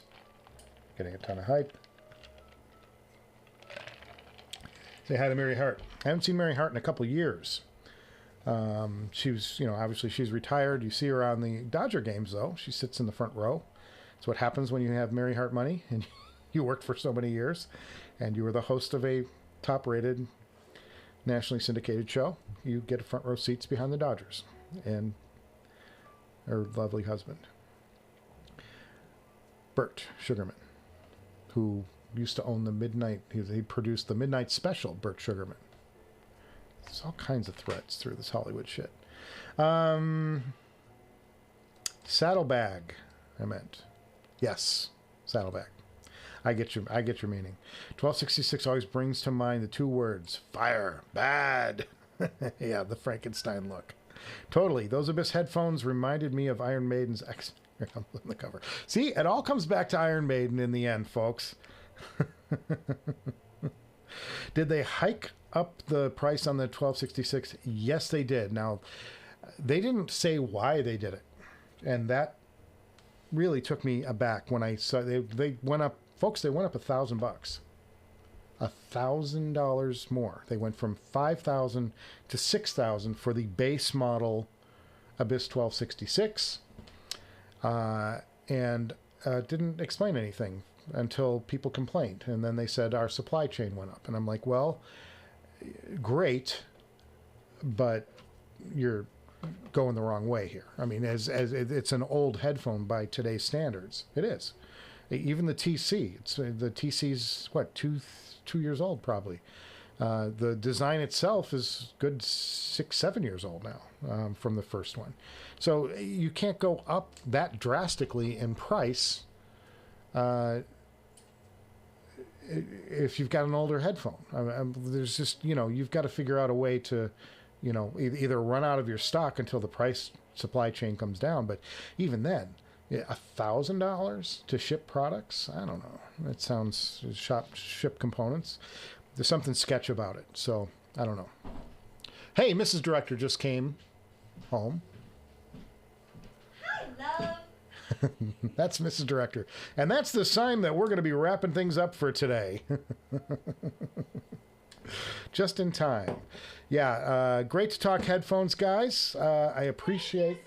Getting a ton of hype. Say hi to Mary Hart. I haven't seen Mary Hart in a couple years. She was, obviously she's retired. You see her on the Dodger games, though. She sits in the front row. It's what happens when you have Mary Hart money and you worked for so many years and you were the host of a top-rated, nationally syndicated show. You get front row seats behind the Dodgers and her lovely husband, Bert Sugarman, who used to own the Midnight. He produced the Midnight Special, Bert Sugarman. There's all kinds of threads through this Hollywood shit. Saddlebag, I meant. Yes, saddlebag. I get your meaning. 1266 always brings to mind the two words, fire, bad. Yeah, the Frankenstein look. Totally. Those Abyss headphones reminded me of Iron Maiden's X on the cover. See, it all comes back to Iron Maiden in the end, folks. Did they hike up the price on the 1266? Yes, they did. Now, they didn't say why they did it. And that really took me aback when I saw they went up, folks, they went up $1,000. $1,000 more. They went from $5,000 to $6,000 for the base model Abyss 1266, and didn't explain anything until people complained. And then they said our supply chain went up. And I'm like, well, great, but you're going the wrong way here. I mean, as it's an old headphone by today's standards. It is. Even the TC, the TC's what, two years old probably. The design itself is good 6-7 years old now, from the first one. So you can't go up that drastically in price if you've got an older headphone. There's just, you've got to figure out a way to, either run out of your stock until the price supply chain comes down. But even then, $1,000 to ship products? I don't know. It sounds ship components. There's something sketch about it. So I don't know. Hey, Mrs. Director just came home. Hi, love. That's Mrs. Director. And that's the sign that we're going to be wrapping things up for today. Just in time. Yeah, great to talk headphones, guys. I appreciate...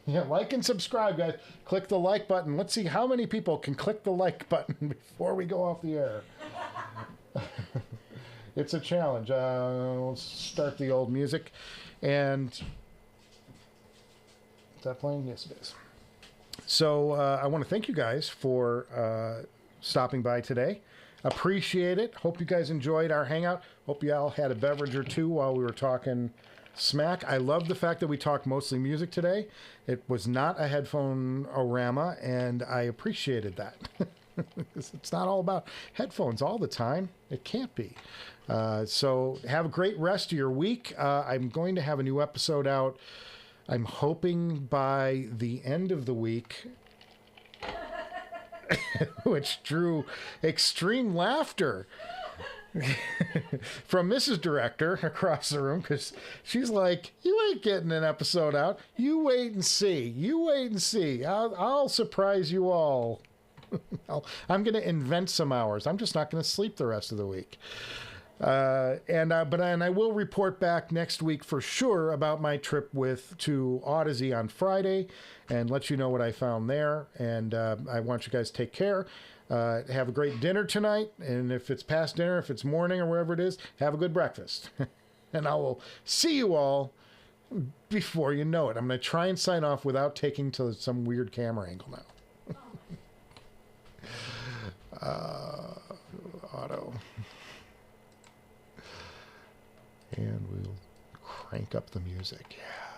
Yeah, like and subscribe, guys. Click the like button. Let's see how many people can click the like button before we go off the air. It's a challenge. We'll start the old music. And is that playing? Yes, it is. So I want to thank you guys for stopping by today. Appreciate it. Hope you guys enjoyed our hangout. Hope you all had a beverage or two while we were talking smack. I love the fact that we talked mostly music today. It was not a headphone-orama, and I appreciated that. It's not all about headphones all the time. It can't be. So have a great rest of your week. I'm going to have a new episode out, I'm hoping by the end of the week, which drew extreme laughter from Mrs. Director across the room, because she's like, you ain't getting an episode out. You wait and see. You wait and see. I'll surprise you all. I'm going to invent some hours. I'm just not going to sleep the rest of the week. And I will report back next week for sure about my trip to Audeze on Friday and let you know what I found there. And I want you guys to take care. Have a great dinner tonight. And if it's past dinner, if it's morning or wherever it is, have a good breakfast. And I will see you all before you know it. I'm going to try and sign off without taking to some weird camera angle now. Auto. And we'll crank up the music. Yeah.